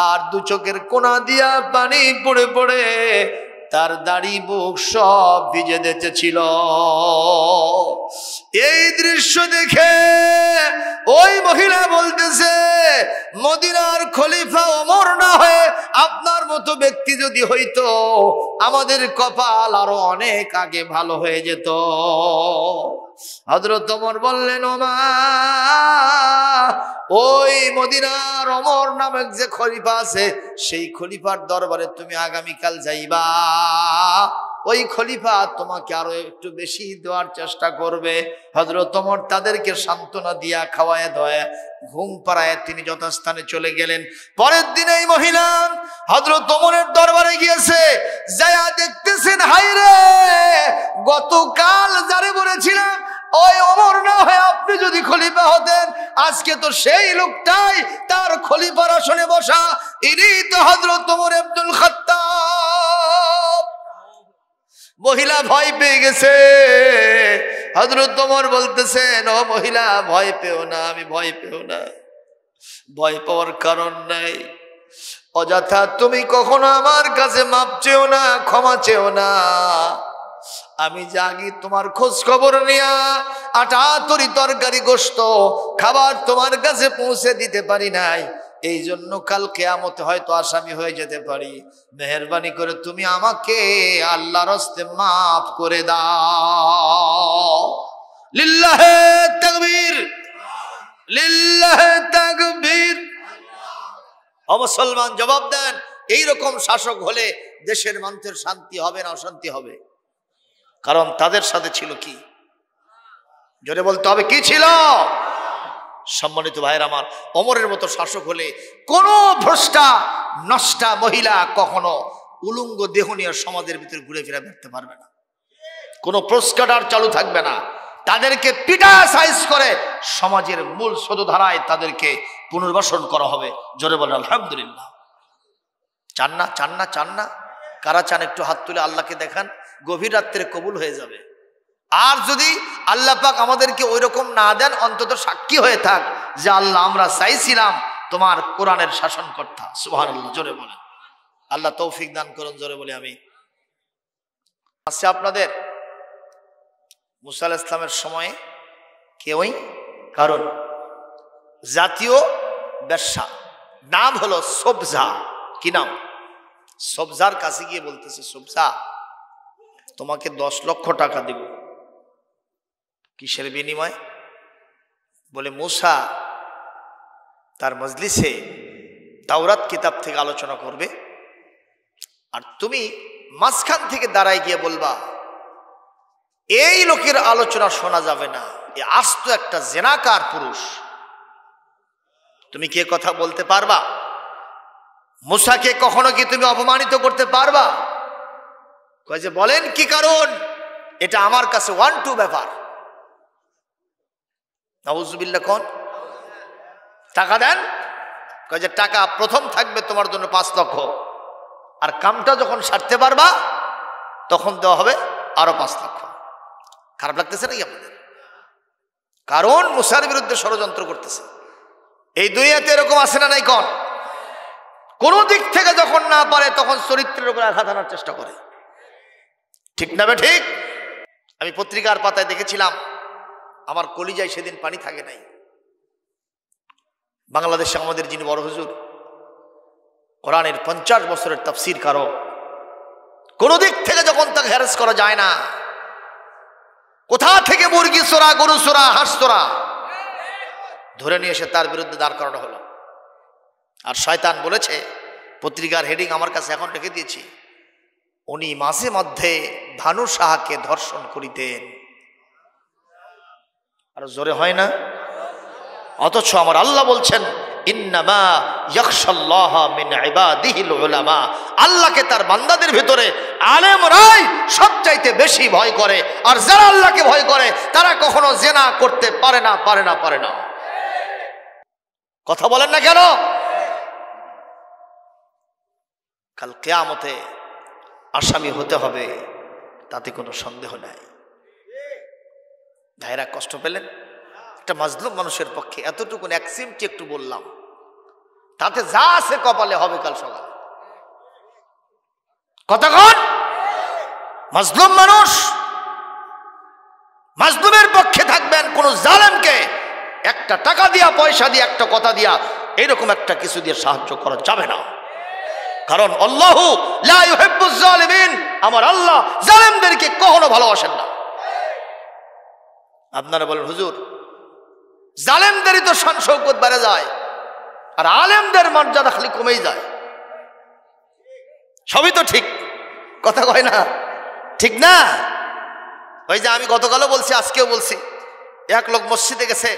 আর দু চোখের কোনা দিয়া পানি পড়ে পড়ে তার দাড়ি বুক সব ভিজে দিতেছিল। এই দৃশ্য দেখে ওই মহিলা বলতেছে, মদিনার খলিফা ওমর না হয়ে আপনার মতো ব্যক্তি যদি হইতো আমাদের কপাল আরো অনেক আগে ভালো হয়ে যেত। হযরত ওমর বললেন, ও মা, ওই মদিনার ওমর নামক যে খলিফা আছে সেই খলিফার দরবারে তুমি আগামীকাল যাইবা। ওই খলিফা তোমাকে আরো একটু বেশি দেওয়ার চেষ্টা করবে। হযরত ওমর তাদেরকে সান্ত্বনা দিয়া খাওয়ায় দয়া ঘুম পাড়ায় তিনি যথাস্থানে চলে গেলেন। পরের দিন এই মহিলা হযরত ওমরের দরবারে গিয়েছে, যায়া দেখতেছেন, হায়রে, গতকাল যারে বলেছিলাম ওই ওমর না হয় আপনি যদি খলিফা হতেন, আজকে তো সেই লোকটাই তার খলিফার আসনে বসা, ইনি তো হযরত ওমর ইবনুল খাত্তাব। মহিলা ভয় পেয়ে গেছে। হযরত ওমর বলতেছেন, ও মহিলা, ভয় পেও না, আমি ভয় পেও না, ভয় পাওয়ার কারণ নাই। অযথা তুমি কখনো আমার কাছে মাপ চেও না, ক্ষমা চেও না। আমি জাগি তোমার খোঁজ খবর নিয়া আটা তরি তরকারি গোশত খাবার তোমার কাছে পৌঁছে দিতে পারি নাই, এই জন্য কাল কিয়ামতে হয়তো আসামি হয়ে যেতে পারি। মেহেরবানি করে তুমি আমাকে আল্লাহর হস্তে মাফ করে দাও। লিল্লাহে তাকবীর, লিল্লাহে তাকবীর। ও মুসলমান, জবাব দেন, এইরকম শাসক হলে দেশের মানুষের শান্তি হবে না অশান্তি হবে? কারণ তাদের সাথে ছিল কি? জোরে বলতে হবে, কি ছিল? সম্মানিত ভাইয়ের আমার, ওমরের মতো শাসক হলে কোন ভ্রষ্টা নষ্টা মহিলা কখনো উলঙ্গ দেহ নিয়ে সমাজের ভিতরে ঘুরে ফিরে বেড়াতে পারবে না। কোনো প্রস্কার চালু থাকবে না। তাদেরকে পিটা সাইজ করে সমাজের মূল স্রোতধারায় তাদেরকে পুনর্বাসন করা হবে। জোরে বলেন আলহামদুলিল্লাহ। চান না? চান না? চান না? কারা চান? একটু হাত তুলে আল্লাহকে দেখান, গভীর রাত্রে কবুল হয়ে যাবে। আর যদি আল্লাহ পাক আমাদেরকে ওই রকম না দেন, অন্তত সাক্ষী হয়ে থাক যে আল্লাহ, আমরা চাইছিলাম তোমার কোরআনের শাসনকর্তা। সুবহানাল্লাহ, জোরে বলেন। আল্লাহ তৌফিক দান করুন, জোরে বলি আমি। আচ্ছা, আপনাদের মুসা আলাইহিস সালামের সময়ে কেউই, কারণ জাতীয় ব্যবসা নাম হলো সবজা। কি নাম? সবজার কাছে গিয়ে বলতেছে, সবজা, তোমাকে 10 লক্ষ টাকা দিব। কিসের বিনিময়? বলে, মুসা তার মজলিসে তাওরাত কিতাব থেকে আলোচনা করবে, আর তুমি মাঝখান থেকে দাঁড়ায় গিয়ে বলবা, এই লোকের আলোচনা শোনা যাবে না, এ আস্ত একটা জেনাকার পুরুষ। তুমি কি কথা বলতে পারবা? মুসাকে কখনো কি তুমি অপমানিত করতে পারবা? কয় যে, বলেন কি কারণ? এটা আমার কাছে 1-2 ব্যাপার। নাউজুবিল্লাহ। কোন? টাকা দেন। কয় যে, টাকা প্রথম থাকবে তোমার জন্য 5 লক্ষ, আর কামটা যখন সারতে পারবা তখন দেওয়া হবে আরো 5 লক্ষ। খারাপ লাগতেছে নাকি আপনাদের? কারণ মুসার বিরুদ্ধে ষড়যন্ত্র করতেছে। এই দুনিয়াতে এরকম আছে না নাই? কোন দিক থেকে যখন না পারে তখন চরিত্রের উপর আঘাত আনার চেষ্টা করে। ঠিক না বে ঠিক? আমি পত্রিকার পাতায় দেখেছিলাম, আমার কলিজায় সেদিন পানি থাকে নাই। বাংলাদেশে আমাদের যিনি বড় হুজুর, কোরআনের 50 বছরের তাফসীর কারক, কোন দিক থেকে যখন তাকে হ্যারাস করা যায় না, কোথা থেকে মুরগি চোরা, গরু চোরা, হাঁস চোরা ধরে নিয়ে এসে তার বিরুদ্ধে দাঁড় করানো হলো। আর শয়তান বলেছে, পত্রিকার হেডিং আমার কাছে এখন রেখে দিয়েছি, উনি মাঝে মধ্যে ভানু সাহাকে ধর্ষণ করিতেন। আর জোরে হয় না? অথচ আমার আল্লাহ বলছেন, ইন্নামা ইয়াখশাল্লাহা মিন ইবাদিহিল উলামা, আল্লাহকে তার বান্দাদের ভিতরে আলেমরাই সবচাইতে বেশি ভয় করে। আর যারা আল্লাহকে ভয় করে তারা কখনো জিনা করতে পারে না, পারে না, পারে না। কথা বলেন না কেন? কাল কিয়ামতে আসামি হতে হবে, তাতে কোনো সন্দেহ নাই। ভাইরা কষ্ট পেলেন? একটা মাজলুম মানুষের পক্ষে এতটুকু এক সিমটি একটু বললাম, তাতে যা আছে কপালে হবে কাল সকালে। কতক্ষণ? মাজলুম মানুষ, মাজলুমের পক্ষে থাকবেন। কোন জালেমকে একটা টাকা দিয়া, পয়সা দিয়া, একটা কথা দিয়া, এরকম একটা কিছু দিয়ে সাহায্য করা যাবে না। কারণ আল্লাহু লা ইউহিব্বুজ জালিমিন, আমার আল্লাহ জালেমদেরকে কখনো ভালোবাসেন না। আপনারা বলেন হুজুর জালেমদেরই তো শান শৌকত বেড়ে যায় আর আলেমদের মর্যাদা খালি কমেই যায়। সবই তো ঠিক, কথা কয় না, ঠিক না? ওই যে আমি গতকালও বলছি, আজকেও বলছি, এক লোক মসজিদে গেছে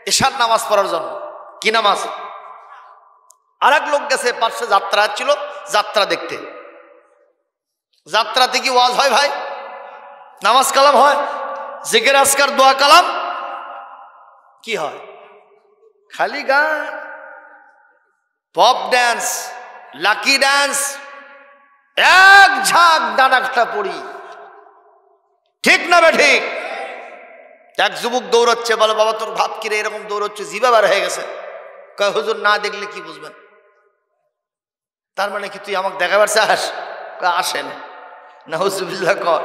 এশার নামাজ পড়ার জন্য, কি নামাজ, আর এক লোক গেছে পাশে যাত্রা ছিল যাত্রা দেখতে। যাত্রাতে কি ওয়াজ হয় ভাই? নামাজ কালাম হয়, জিকির আজকার দোয়া কালাম কি হয়? খালি গান, পপ ড্যান্স, লাকি ড্যান্স, এক ঝাঁক ডানাঘাটা পড়ি, ঠিক না বে ঠিক? এক যুবক দৌড়চ্ছে, বলে বাবা তোর ভাব কিরে এরকম দৌড়চ্ছে, জিভা বার হয়ে গেছে। কয় হুজুর না দেখলে কি বুঝবেন? তার মানে কি তুই আমাকে দেখাবার চাস? আসেন না হুজুবিল্লাহ কর।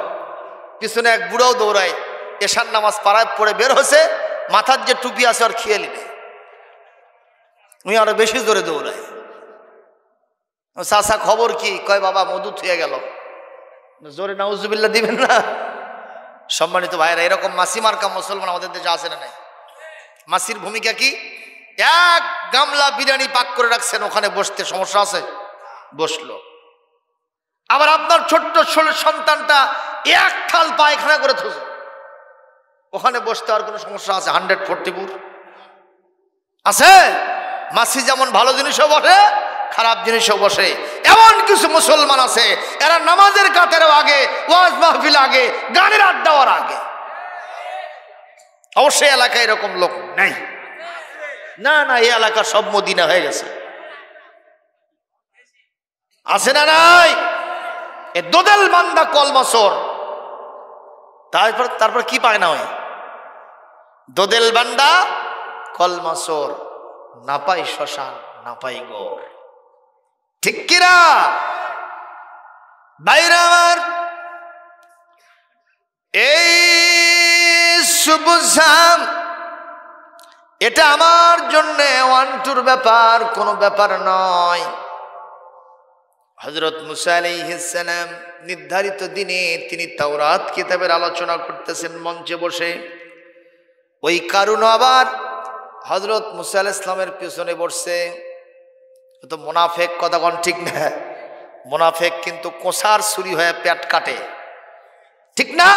পিছনে এক বুড়াও দৌড়ায়, এশার নামাজ পাড়ায় পড়ে বের হয়েছে, মাথার যে টুপি আছে আর খেয়ালি নেই, উনি আরো বেশি জোরে দৌড়ায়। চাচা খবর কি? কয় বাবা মধু থুয়ে গেল। জোরে নাউজুবিল্লাহ দিবেন না? সম্মানিত ভাইরা, এরকম মাসি মার্কা মুসলমান আমাদের দেশে আছে না নাই? মাসির ভূমিকা কি? এক গামলা বিরিয়ানি পাক করে রাখছেন, ওখানে বসতে সমস্যা আছে? বসলো। আবার আপনার ছোট্ট সন্তানটা এক থাল পায়খানা করে থুছে, ওখানে বসতে আর কোনো সমস্যা আছে? 144 আছে? মাসি যেমন ভালো জিনিসও বসে, খারাপ জিনিসও বসে। এমন কিছু মুসলমান আছে এরা নামাজের কাতারের আগে, ওয়াজ মাহফিল আগে, গানের আড্ডাওয়ার আগে। অবশ্যই এলাকায় এরকম লোক নাই? না না, এই এলাকা সব মদিনা হয়ে গেছে। আছে না নাই? এ দোদেল বান্দা কলমাসর, তারপর কি পায় না? ওই দোদেল বান্দা কলমাসর, না পাই শ্মশান না পাই গোর, ঠিক কিরা বাইরে আমার? এই সুবুজাম, এটা আমার জন্য ওয়ান্টুর ব্যাপার, কোনো ব্যাপার নয়। হযরত মুসা আলাইহিস সালাম নির্ধারিত দিনে তিনি তাওরাত কিতাবের আলোচনা করতেছেন মঞ্চে বসে। ওই কারুন আবার হযরত মুসা আলাইহিস সালামের পিছনে বসছে। তো মুনাফিক, কথা কোন ঠিক না? মুনাফিক কিন্তু কোষার ছুরি হয়ে পেট কাটে, ঠিক না?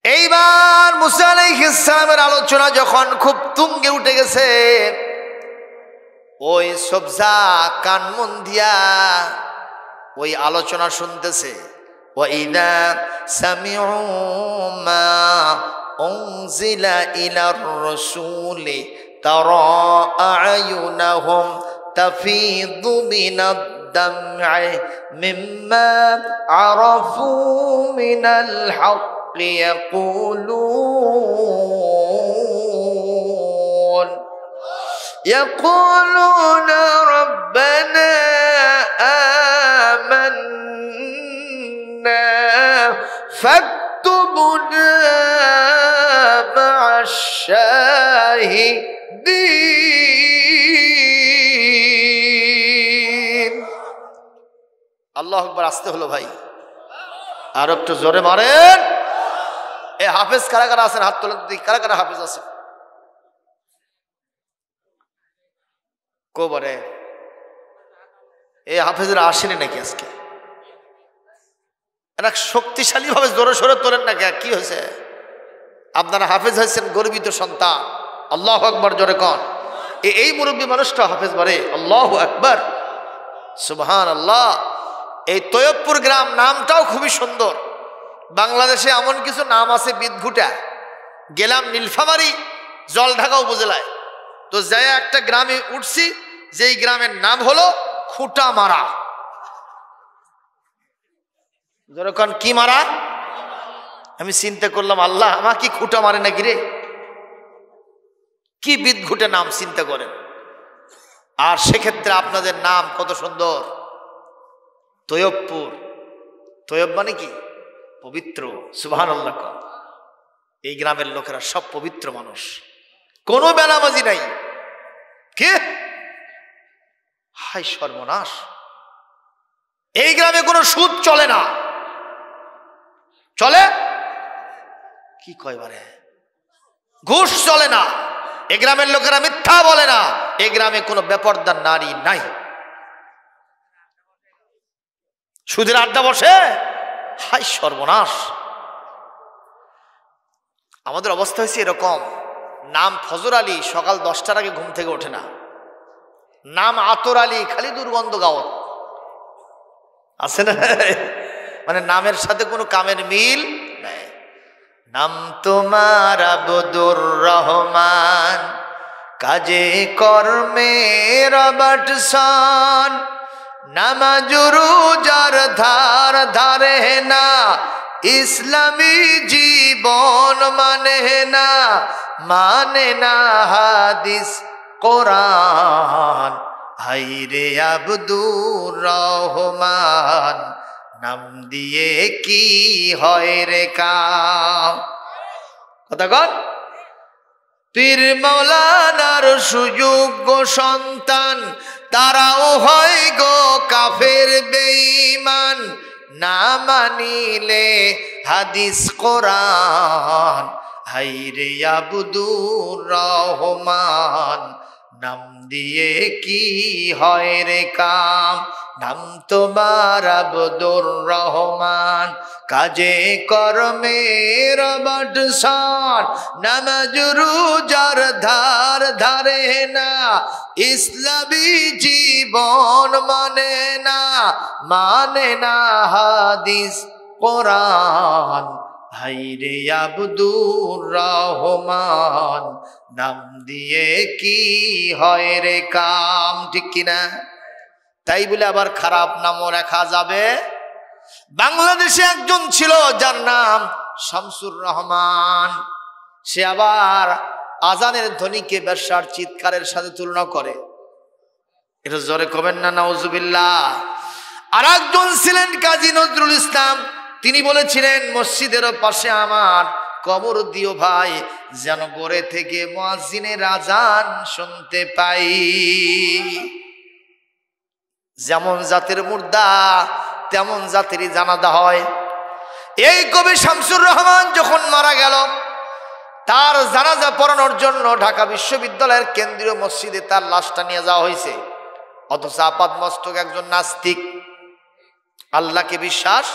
এইবার মুসা আলাইহিস সালামের আলোচনা যখন খুব তুঙ্গে উঠে গেছে, ওই সবজা কান মন দিয়া ওই আলোচনা শুনতেছে। ওয়াইদা সামিউ মা উনজিলা ইলার রাসূলি তারা আয়ুনাহুম তাফিদু মিনাদ দাম'i মিম্মা আরাফু মিনাল হাক্কি يقولون ربنا آمنا فاكتبنا مع الشاهدين। আল্লাহু আকবার। আসতে হলো ভাই, আর একটু জোরে মারেন। এ হাফেজ কারা কারা আছেন? হাত তোলেন দেখি, কারা কারা হাফেজ আছেন? কোবরে এই হাফেজরা আসেনি নাকি আজকে? এরা শক্তিশালী ভাবে জোরে সোরে তোলেন না, কি হয়েছে? আপনারা হাফেজ হয়েছেন গর্বিত সন্তান। আল্লাহু আকবার জোরে কন। এই মুরব্বী মানুষটা হাফেজ বলে আল্লাহু আকবার, সুবহানাল্লাহ। এই তৈয়বপুর গ্রাম নামটাও খুবই সুন্দর। বাংলাদেশে এমন কিছু নাম আছে বিদঘুটা। গেলাম নীলফামারী জলঢাকা উপজেলায়, তো যাই একটা গ্রামে উঠছি, যেই গ্রামের নাম হলো খুঁটা মারা। যখন কি মারা, আমি চিন্তা করলাম আল্লাহ আমাকে খুঁটা মারে নাকি রে, কি বিদঘুটে নাম, চিন্তা করেন। আর সেক্ষেত্রে আপনাদের নাম কত সুন্দর, তৈয়বপুর। তৈয়ব মানে কি? পবিত্র। সুবহানাল্লাহ। এই গ্রামের লোকেরা সব পবিত্র মানুষ, কোনো বেনামাজি নাই। কে হাই সর্বনাশ, এই গ্রামে কোনো সুদ চলে না। চলে কি কয়বারে? ঘুষ চলে না। এই গ্রামের লোকেরা মিথ্যা বলে না। এই গ্রামে কোনো বেপরদা নারী নাই। সুদের আড্ডা বসে, হাই সর্বনাশ। আমাদের অবস্থা হয়েছে এরকম, নাম ফজর আলী, সকাল 10টার আগে ঘুম থেকে ওঠে না। নাম আতর আলী, খালি দুর্গন্ধ গাওয়াত আছে না, মানে নামের সাথে কোনো কামের মিল নাই। নাম তোমার আব্দুর রহমান, কাজে কর্মে রবার্টসন, নামাজ রোজার ধার ধারে না, ইসলামী জীবন মানে না হাদিস কোরআন। হাইরে আব্দুর রহমান, নাম দিয়ে কি হয় রে কাম। কথা কন। পীর মাওলানার সুযোগ্য সন্তান, তারাও হয় গো কাফের বেঈমান, না মানিলে হাদিস কোরআন। হাইরে আব্দুর রহমান, নাম দিয়ে কি হয় রে কাম। নাম তোমার আব্দুর রহমান, কাজে কর্মে রবার্টসন, নামাজ রোজার ধার ধারে না, ইসলামী জীবন মানে না হাদিস কোরআন। হাইরে আব্দুর রহমান, নাম দিয়ে কি হয় রে কাম। ঠিক কিনা? তাই বলে আবার খারাপ নামও রাখা যাবে? বাংলাদেশে একজন ছিল যার নাম শামসুর রহমান। সে আবার আজানের ধ্বনিকে বেশ্যার চিৎকারের সাথে তুলনা করে। এটা জোরে কবেন না নাউজুবিল্লাহ। আর একজন ছিলেন কাজী নজরুল ইসলাম। তিনি বলেছিলেন, মসজিদের পাশে আমার কবর দিও ভাই, যেন গড়ে থেকে মুয়াজ্জিনের আজান শুনতে পাই। যেমন জাতের মুর্দা তেমন জাতেরই জানাজা হয়। এই কবি শামসুর রহমান যখন মারা গেল, তার জানাজা পড়ানোর জন্য ঢাকা বিশ্ববিদ্যালয়ের কেন্দ্রীয় মসজিদে তার লাশটা নিয়ে যাওয়া হয়েছে। অথচ আপাদ মস্তক একজন নাস্তিক, আল্লাহকে বিশ্বাস,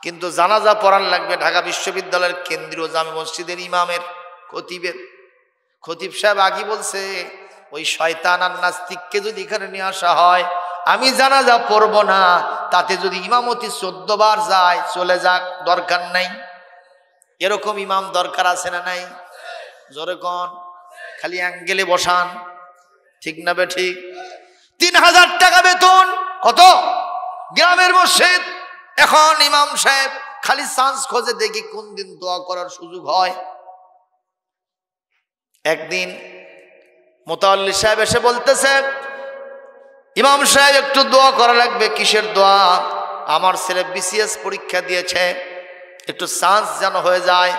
কিন্তু জানাজা পড়ান লাগবে ঢাকা বিশ্ববিদ্যালয়ের কেন্দ্রীয় জামে মসজিদের ইমামের, খতিবের। খতিব সাহেব আগে বলছে, ওই শয়তান আর নাস্তিককে যদি এখানে নিয়ে আসা হয়, আমি জানাজা পড়ব না, তাতে যদি ইমামতি 14 বার যায় চলে যাক, দরকার নাই। এরকম ইমাম দরকার আছে না নাই? জোরে কোন। খালি অ্যাঙ্গেলে বসান, ঠিক না বে ঠিক? 3000 টাকা বেতন। কত? গ্রামের মসজিদ। এখন ইমাম সাহেব খালি চান্স খোঁজে, দেখি কোন দিন দোয়া করার সুযোগ হয়। একদিন মোতাল্লি সাহেব এসে বলতেছে, ইমাম সাহেব একটু দোয়া করা লাগবে। কিসের দোয়া? আমার ছেলে বিসিএস পরীক্ষা দিয়েছে, একটু চান্স যেন হয়ে যায়,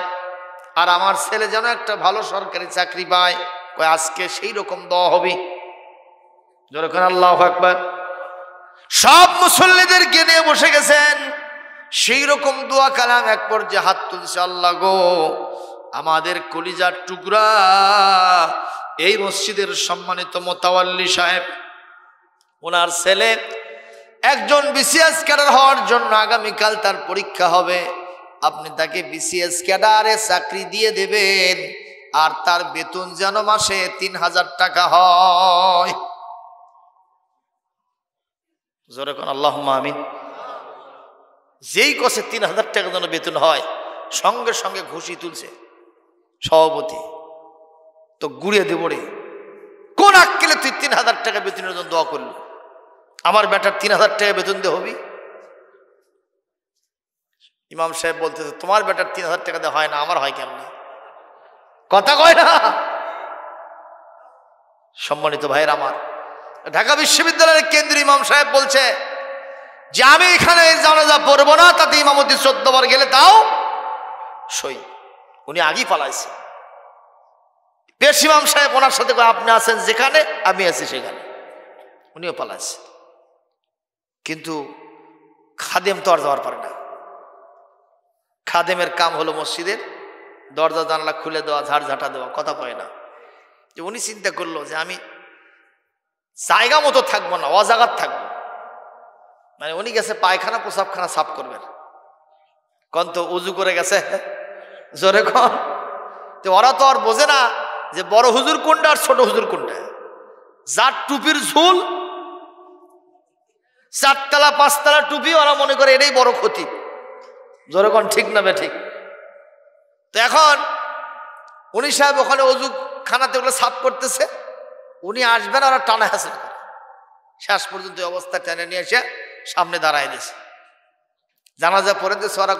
আর আমার ছেলে যেন একটা ভালো সরকারি চাকরি পায়। কই আজকে সেই রকম দোয়া হবে। যখন আল্লাহু আকবার, সব মুসল্লিদেরকে নিয়ে বসে গেছেন, সেই রকম দোয়া কালাম। এক পর্যায়ে হাত তুলছে, আল্লাহ গো, আমাদের কলিজার টুকরা এই মসজিদের সম্মানিত মোতাওয়াল্লি সাহেব, ওনার ছেলে একজন বিসিএস ক্যাডার হওয়ার জন্য আগামীকাল তার পরীক্ষা হবে। আপনি তাকে বিসিএস ক্যাডারে চাকরি দিয়ে দেবেন, আর তার বেতন যেন মাসে 3000 টাকা হয়। জোরে কোন আল্লাহুম্মা আমিন। যেই কসে 3000 টাকা যেন বেতন হয়, সঙ্গে সঙ্গে ঘুষি তুলছে সভাপতি। তো গুড়িয়ে দেব রে, কোন আক্কেলে তুই 3000 টাকা বেতনের জন্য দোয়া করলি? আমার বেটার 3000 টাকা বেতন দিয়ে হবি? ইমাম সাহেব বলতেছে, তোমার বেটার 3000 টাকা দিয়ে হয় না, আমার হয় কেমনি? কথা কয় না। সম্মানিত ভাইয়ের আমার, ঢাকা বিশ্ববিদ্যালয়ের কেন্দ্রীয় ইমাম সাহেব বলছে যে আমি এখানে জানাজা পড়বো না, তাতে ইমামতি 14 বার গেলে তাও সই। উনি আগেই পালাইছে। পেশ ইমাম সাহেব ওনার সাথে, আপনি আছেন যেখানে, আমি আছি সেখানে। উনিও পালাচ্ছে। কিন্তু খাদেম তো আর যাওয়ার পারে না। খাদেমের কাম হলো মসজিদের দরজা জানলা খুলে দেওয়া, ঝাড়ঝাঁটা দেওয়া, কথা কয় না। যে উনি চিন্তা করলো যে আমি জায়গা মতো থাকবো না, অজাগাত থাকবো। মানে উনি গেছে পায়খানা প্রসাবখানা সাফ করবেন, কন তো উজু করে গেছে, জোরে কন। তো ওরা তো আর বোঝে না যে বড় হুজুর কোনটা আর ছোট হুজুর কোনটা। যার টুপির ঝুল, 4 তলা 5 তলা টুপি, ওরা মনে করে এটাই বড় ক্ষতি, জোরে কন ঠিক না বে ঠিক। তো এখন উনি সাহেব ওখানে অজু খানাতে ওগুলো সাফ করতেছে, উনি আসবেন, ওরা টানা হাসিল করে শেষ পর্যন্ত অবস্থা টেনে নিয়ে এসে সামনে দাঁড়ায় দিয়েছে। জানাজা পড়ে দিয়েছে, ওরা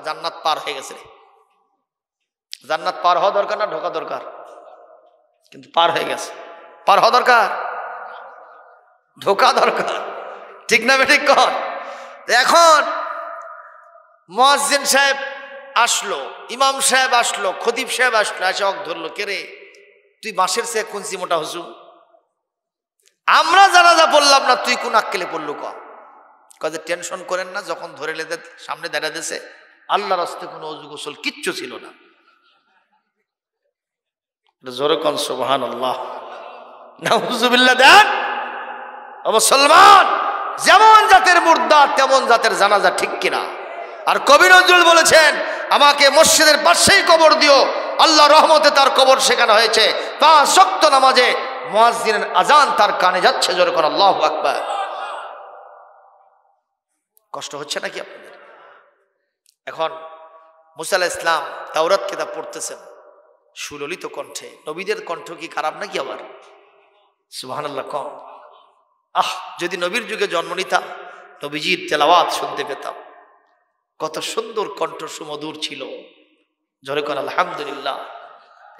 জান্নাত পার হয়ে গেছে। জান্নাত পার হওয়া দরকার না ঢোকা দরকার? কিন্তু পার হয়ে গেছে। পার হওয়া দরকার, ঢোকা দরকার, ঠিক না ঠিক কর। এখন মুয়াজ্জিন সাহেব আসলো, ইমাম সাহেব আসলো, খতিব সাহেব আসলো, এসে অক ধরলো, কে রে তুই মাসের চেয়ে কুঞ্চি মোটা হুজুর, আমরা জানাজা পড়লাম না, তুই কোন আক্কেলে পড়লো? কাজে টেনশন করেন না, যখন ধরে লেদে সামনে দাঁড়া দিয়েছে, আল্লাহর হস্তে কোনো অজু গোসল কিচ্ছু ছিল না। জোরে কোন সুবহানাল্লাহ, নাউযুবিল্লাহ। দেন মুসলমান, যেমন জাতের মুর্দা তেমন জাতের জানাজা, ঠিক কিনা? আর কবি নজরুল বলেছেন, আমাকে মসজিদের পাশেই কবর দিও, আল্লাহ রহমতে তার কবর সেখানে হয়েছে, 5 ওয়াক্ত নামাজে মুয়াজ্জিনের আজান তার কানে যাচ্ছে, জোরে কোন আল্লাহু আকবার। কষ্ট হচ্ছে নাকি আপনাদের? এখন মুসা আলাইহিস সালাম তাওরাত কিতাব পড়তেছেন সুললিত কণ্ঠে। নবীদের কণ্ঠ কি খারাপ নাকি আবার? সুবহানাল্লাহ কম। যদি নবীর যুগে জন্ম নিতাম, নবীজির তেলাওয়াত শুনতে পেতাম। কত সুন্দর কণ্ঠ, সুমধুর ছিল, জোরে কোন আলহামদুলিল্লাহ।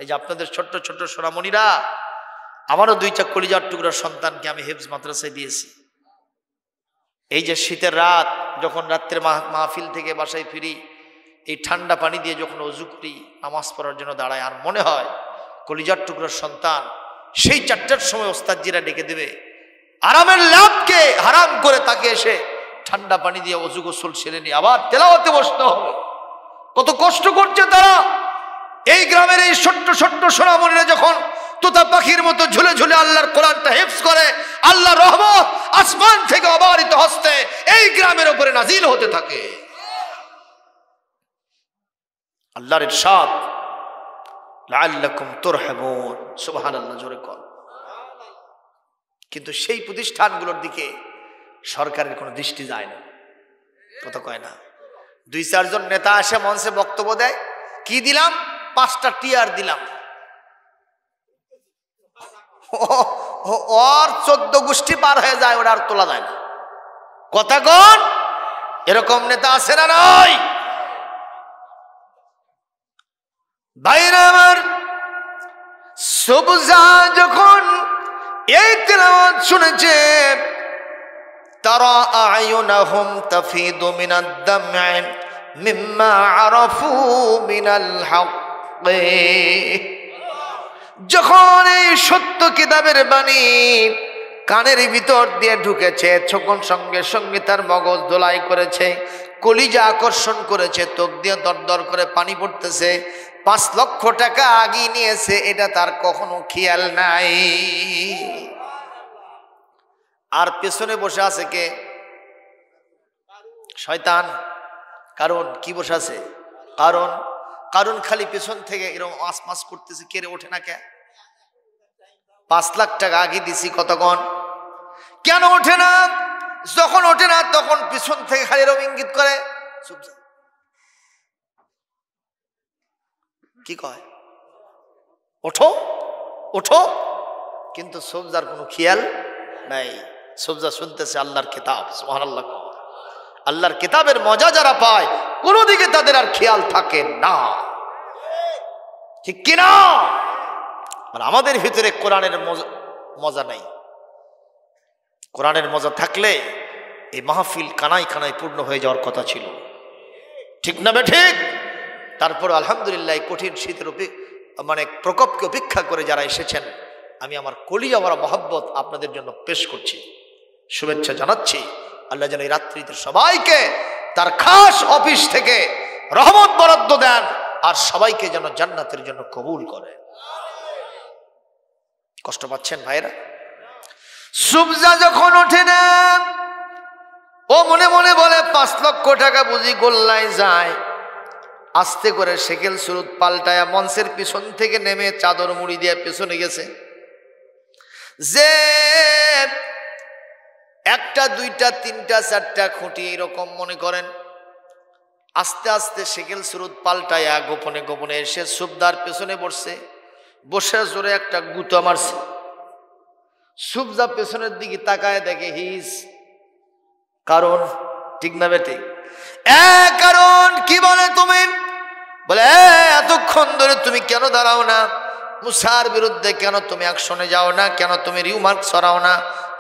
এই যে আপনাদের ছোট্ট ছোট্ট সোনামণিরা, আমারও 2টা কলিজার টুকরার সন্তানকে আমি হেফজ মাদ্রাসায় দিয়েছি। এই যে শীতের রাত, যখন রাত্রে মাহফিল থেকে বাসায় ফিরি, এই ঠান্ডা পানি দিয়ে যখন অজু করি, নামাজ পড়ার জন্য দাঁড়ায়, আর মনে হয় কলিজার টুকরার সন্তান সেই 4টার সময় ওস্তাদজিরা ডেকে দেবে, আরামের লাভকে হারাম করে তাকে এসে ঠান্ডা পানি দিয়ে অজু গোসল সেরে নিয়ে আবার তেলাওয়াতে বসতে হবে। কত কষ্ট করছে তারা। এই গ্রামের এই ছোট্ট ছোট্ট সোনামণিরা যখন তোতা পাখির মতো ঝুলে ঝুলে আল্লাহর কোরআনটা হেফজ করে, আল্লাহর রহমত আসমান থেকে অবারিত হস্তে এই গ্রামের উপরে নাজিল হতে থাকে। আল্লাহর ইরশাদ, লাআল্লাকুম তুরহামুন, সুবহানাল্লাহ, জোরে কর। কিন্তু সেই প্রতিষ্ঠানগুলোর দিকে সরকারের কোনো দৃষ্টি যায় না, কথা কয় না। 2-4 জন নেতা আসে মঞ্চে বক্তব্য দেয়, কি দিলাম? 5টা টিয়ার দিলাম। ওর 14 গোষ্ঠী পার হয়ে যায়, ওটা আর তোলা যায় না। কথা কন, এরকম নেতা আছে না নাই? বাইরে আমার সবুজা যখন এই তেলাওয়াত শুনেছে, তারা আয়ুনাহুম তাফিদু মিনাদ দাম'i মিম্মা আরাফু মিনাল হক। যখন এই সত্য কিতাবের বাণী কানের ভিতর দিয়ে ঢুকেছে, তখন সঙ্গে সঙ্গে তার মগজ দোলাই করেছে, কলিজা আকর্ষণ করেছে, চোখ দিয়ে দরদর করে পানি পড়তেছে। 5 লক্ষ টাকা আগিয়ে নিয়েছে, এটা তার কখনো খেয়াল নাই। আর পেছনে বসে আছে কে? শয়তান। কারণ কি বসে আছে? কারণ খালি পেছন থেকে এরকম আসমাস করতেছে, কে রে ওঠে না কে? 5 লাখ টাকা আগে দিছি, কতক্ষণ কেন ওঠে না? যখন ওঠে না তখন পিছন থেকে খালি এরকম ইঙ্গিত করে, চুপ যা। কি কয়? ওঠো ওঠো, কিন্তু সবজার কোনো খেয়াল নাই। সবজা শুনতেছে আল্লাহর কিতাব, সুবহানাল্লাহ। আল্লাহর কিতাবের মজা যারা পায়, কোনো দিকে তাদের আর খেয়াল থাকে না, ঠিক কিনা? আর আমাদের ভিতরে কোরআনের মজা নাই। কোরআনের মজা থাকলে এই মাহফিল কানায় কানায় পূর্ণ হয়ে যাওয়ার কথা ছিল, ঠিক না বে ঠিক? তারপর আলহামদুলিল্লাহ কঠিন শীতের প্রকোপকে উপেক্ষা করে যারা এসেছেন, আমি আমার কলিজা ভরা মহব্বত আপনাদের জন্য পেশ করছি, শুভেচ্ছা জানাচ্ছি। আল্লাহ যেন এই রাত্রিতে সবাইকে তার খাস অফিস থেকে রহমত বরাদ্দ দেন, আর সবাইকে যেন জান্নাতের জন্য কবুল করে। কষ্ট পাচ্ছেন ভাইরা? সুবজা যখন ওঠে না, ও মনে মনে বলে 5 লক্ষ টাকা বুঝি গোল্লায় যায়। আস্তে করে শেকেল সুরুত পাল্টায়া মঞ্চের পিছন থেকে নেমে চাদর মুড়ি দিয়ে পেছনে গেছে। যে 1টা 2টা 3টা 4টা খুঁটি এরকম মনে করেন, আস্তে আস্তে শেকেল সুরুত পাল্টায়া গোপনে গোপনে এসে সুবদার পেছনে বসছে। বসে জোরে একটা গুঁতো মারছে। সুবজা পেছনের দিকে তাকায় দেখে হিস। কারণ ঠিক না বেটি? কারণ কি বলে তুমি? বলে এতক্ষণ ধরে তুমি কেন দাঁড়াও না? মুসার বিরুদ্ধে কেন তুমি অ্যাকশনে যাও না? কেন তুমি রিমার্ক ছড়াও না?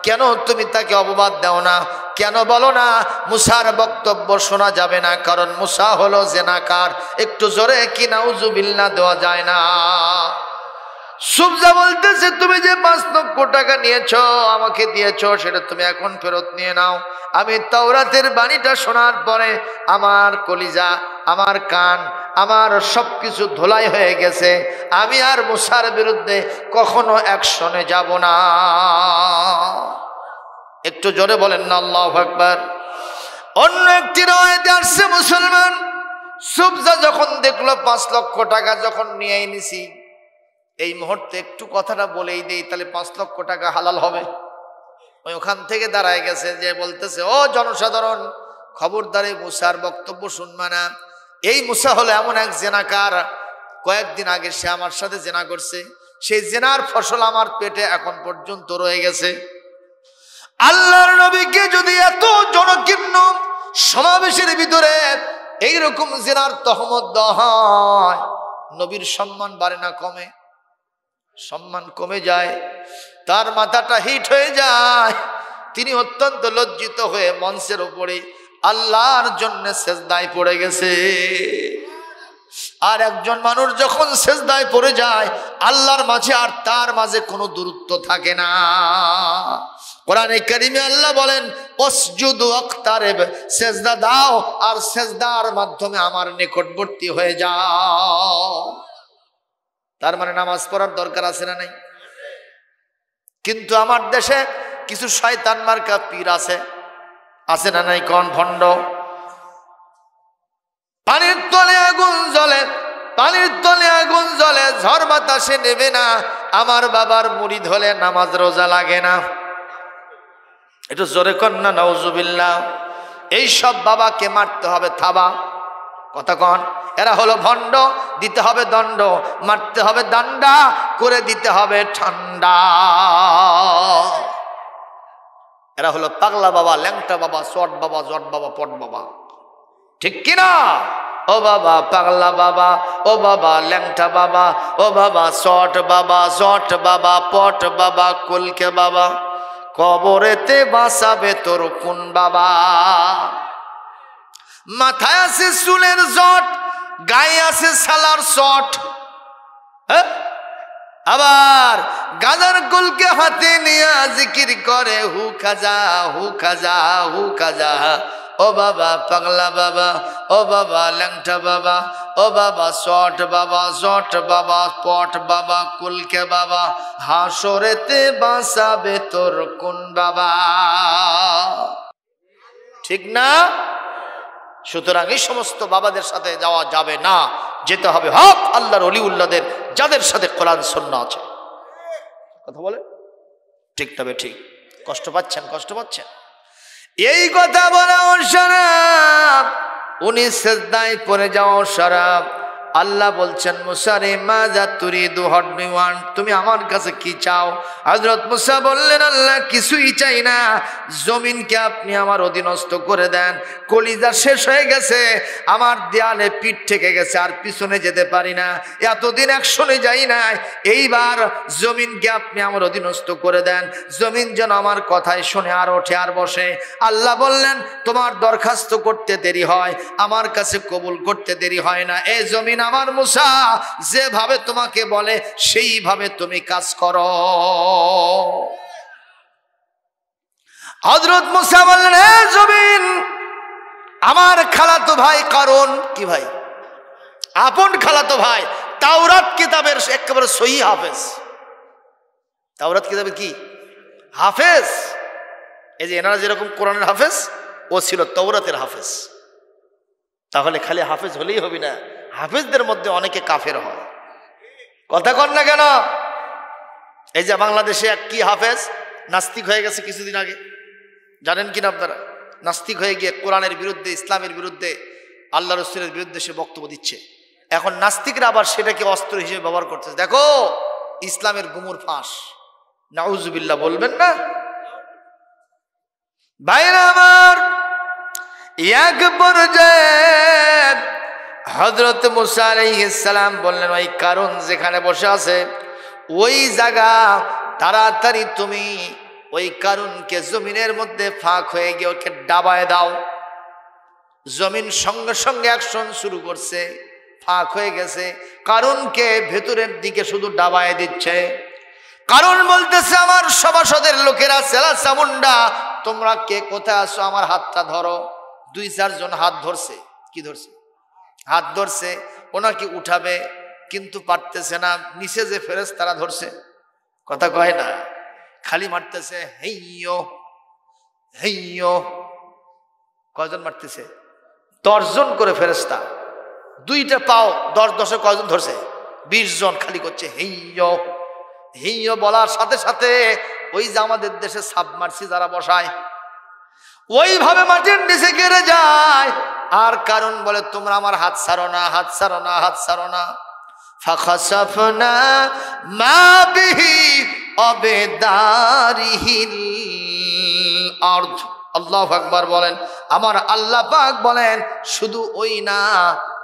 কেন তুমি তাকে অপবাদ দাও না? কেন বলো না মুসার বক্তব্য শোনা যাবে না, কারণ মুসা হলো জেনাকার? একটু জোরে কি নাউজুবিল্লাহ দেওয়া যায় না? সুবজা বলতেছে তুমি যে 5 লক্ষ টাকা নিয়েছো, আমাকে দিয়েছো, সেটা তুমি এখন ফেরত নিয়ে নাও। আমি তাওরাতের বাণীটা শোনার পরে আমার কলিজা, আমার কান, আমার সবকিছু ধোলাই হয়ে গেছে। আমি আর মুসার বিরুদ্ধে কখনো অ্যাকশনে যাব না। একটু জোরে বলেন না আল্লাহু আকবার। অন্য একটি রাওয়ায়াতে আসছে মুসলমান সুবজা যখন দেখলো 5 লক্ষ টাকা যখন নিয়ে নিছি, এই মুহূর্তে একটু কথাটা বলেই দেই, তাহলে 5 লক্ষ টাকা হালাল হবে। ওই ওখান থেকে দাঁড়ায় গেছে, যে বলতেছে ও জনসাধারণ, খবরদারে মুসার বক্তব্য শুনবে না। এই মুসা হলো এমন এক জেনাকার, কয়েকদিন আগে সে আমার সাথে জেনা করছে। সেই জেনার ফসল আমার পেটে এখন পর্যন্ত রয়ে গেছে। আল্লাহর নবীকে যদি এত জনকীর্ণ সমাবেশের ভিতরে এইরকম জেনার তহমত দেওয়া হয়, নবীর সম্মান বাড়ে না কমে? সম্মান কমে যায়, তার মাথাটা হিট হয়ে যায়। তিনি অত্যন্ত লজ্জিত হয়ে মঞ্চের উপরে আল্লাহর জন্য সেজদায় পড়ে গেছে। আর একজন মানুষ যখন সেজদায় পড়ে যায়, আল্লাহর মাঝে আর তার মাঝে কোনো দূরত্ব থাকে না। কোরআনে কারিমে আল্লাহ বলেন ওয়াসজুদু ওয়াক্তারিব, সেজদা দাও আর সেজদার মাধ্যমে আমার নিকটবর্তী হয়ে যাও। তার মানে নামাজ পড়ার দরকার আছে না নাই? কিন্তু আমার দেশে কিছু শয়তান মার্কা পীর আছে না নাই? কোন ভণ্ড? পানির তলে আগুন জ্বলে, পানির তলে আগুন জ্বলে, ঝড় বাতাসে নেবে না। আমার বাবার মুরিদ হলে নামাজ রোজা লাগে না। একটু জোরে কন্যা নাউজুবিল্লাহ। এই সব বাবাকে মারতে হবে থাবা। কথা কন, এরা হলো ভণ্ড, দিতে হবে দণ্ড, মারতে হবে দান্ডা, করে দিতে হবে ঠান্ডা। এরা হলো পাগলা বাবা, ল্যাংটা বাবা, চট বাবা, জট বাবা, পট বাবা। ঠিক কিনা? ও বাবা পাগলা বাবা, ও বাবা ল্যাংটা বাবা, ও বাবা চট বাবা, জট বাবা, পট বাবা, কলকে বাবা, কবরেতে বাঁচাবে তোর কোন বাবা? মাথায় আছে চুলের জট, গায়ে আছে সালার চট, আবার গাজার কুলকে হাতে নিয়ে জিকির করে হু খাজা, হু খাজা, হু খাজা। ও বাবা পাগলা বাবা, ও বাবা ল্যাংটা বাবা, ও বাবা চট বাবা, জট বাবা, পট বাবা, কুলকে বাবা, হাসরেতে বাঁচাবে তোর কোন বাবা? ঠিক না? সুতরাং এই সমস্ত বাবাদের সাথে যাওয়া যাবে না, যেতে হবে হক আল্লাহর ওলিউল্লাহদের, যাদের সাথে কোরআন সুন্নাহ আছে। কথা বলে ঠিক তবে ঠিক। কষ্ট পাচ্ছেন? কষ্ট পাচ্ছেন? এই কথা বলা শরাব, উনি সেজদায় পড়ে যাও শরাব। আল্লাহ বলছেন মুসা রে মাজা তুরিদু, হোয়াট ডু ইউ ওয়ান্ট? তুমি আমার কাছে কি চাও? হযরত মুসা বললেন আল্লাহ কিছুই চাই না, জমিনকে আপনি আমার অধীনস্থ করে দেন। কলিজা শেষ হয়ে গেছে, আমার দেয়ালে পিঠ ঠেকে গেছে, আর পিছনে যেতে পারি না। এতদিন অ্যাকশনে যাই নাই, এইবার জমিনকে আপনি আমার অধীনস্থ করে দেন। জমিন যেন আমার কথায় শুনে আর ওঠে আর বসে। আল্লাহ বললেন তোমার দরখাস্ত করতে দেরি হয়, আমার কাছে কবুল করতে দেরি হয় না। এই জমিন জমিন আমার মুসা যেভাবে তোমাকে বলে সেইভাবে তুমি কাজ করো। হযরত মুসা বললেন, হে জমিন, আমার খালাতো ভাই কারণ, কি ভাই? আপন খালাতো ভাই, তাওরাত কিতাবের একেবারে সহিহ হাফেজ। তাওরাত কিতাবের কি হাফেজ? এই যে এনারা যেরকম কোরআনের হাফেজ, ও ছিল তাওরাতের হাফেজ। তাহলে খালি হাফেজ হলেই হবে না, হাফেজদের মধ্যে অনেকে কাফের হয়। কথা কন না কেন? এই যে বাংলাদেশে এক কি হাফেজ নাস্তিক হয়ে গেছে কিছুদিন আগে, জানেন কিনা আপনারা? নাস্তিক হয়ে গিয়ে কোরআনের বিরুদ্ধে, ইসলামের বিরুদ্ধে, আল্লাহ রাসূলের বিরুদ্ধে সে বক্তব্য দিচ্ছে। এখন নাস্তিকরা আবার সেটাকে অস্ত্র হিসেবে ব্যবহার করতেছে। দেখো ইসলামের গুমুর ফাঁস, নাউজুবিল্লাহ বলবেন না? ভাইরা আমার, এক পর্যায়ে হযরত মুসা আলাইহিস সালাম বললেন, ওই কারণ যেখানে বসে আছে ওই জায়গা তাড়াতাড়ি তুমি ওই কারণকে জমিনের মধ্যে ফাঁক হয়ে গিয়ে ওকে ডাবায় দাও। জমিন সঙ্গে সঙ্গে অ্যাকশন শুরু করছে, ফাঁক হয়ে গেছে, কারণকে ভেতরের দিকে শুধু ডাবায় দিচ্ছে। কারণ বলতেছে, আমার সভাসদের লোকেরা, সেলা চামুন্ডা, তোমরা কে কোথায় আছো? আমার হাতটা ধরো। 2-4 জন হাত ধরছে। কি ধরছে? হাত ধরছে। ওনাকে উঠাবে কিন্তু পারতেছে না, নিচে যে ফেরেশতারা ধরছে, কথা কয় না, খালি মারতেছে হেইয়ো হেইয়ো। কয়জন মারতেছে? 10 জন করে ফেরেশতা, 2টা পাও 10 কয়জন ধরছে? 20 জন খালি করছে হেইয়ো হেইয়ো। বলার সাথে সাথে ওই যে আমাদের দেশে সাবমার্সি যারা বসায় ওইভাবে মাটির নিচে গেড়ে যায়। আর কারণ বলে, তোমরা আমার হাত ছাড়ো না, হাত ছাড়ো না, হাত ছাড়ো না। ফাখাসাফনা মা বিহি আবিদারিহিল আরদ। আল্লাহু আকবার বলেন। আমার আল্লাহ পাক বলেন, শুধু ওই না,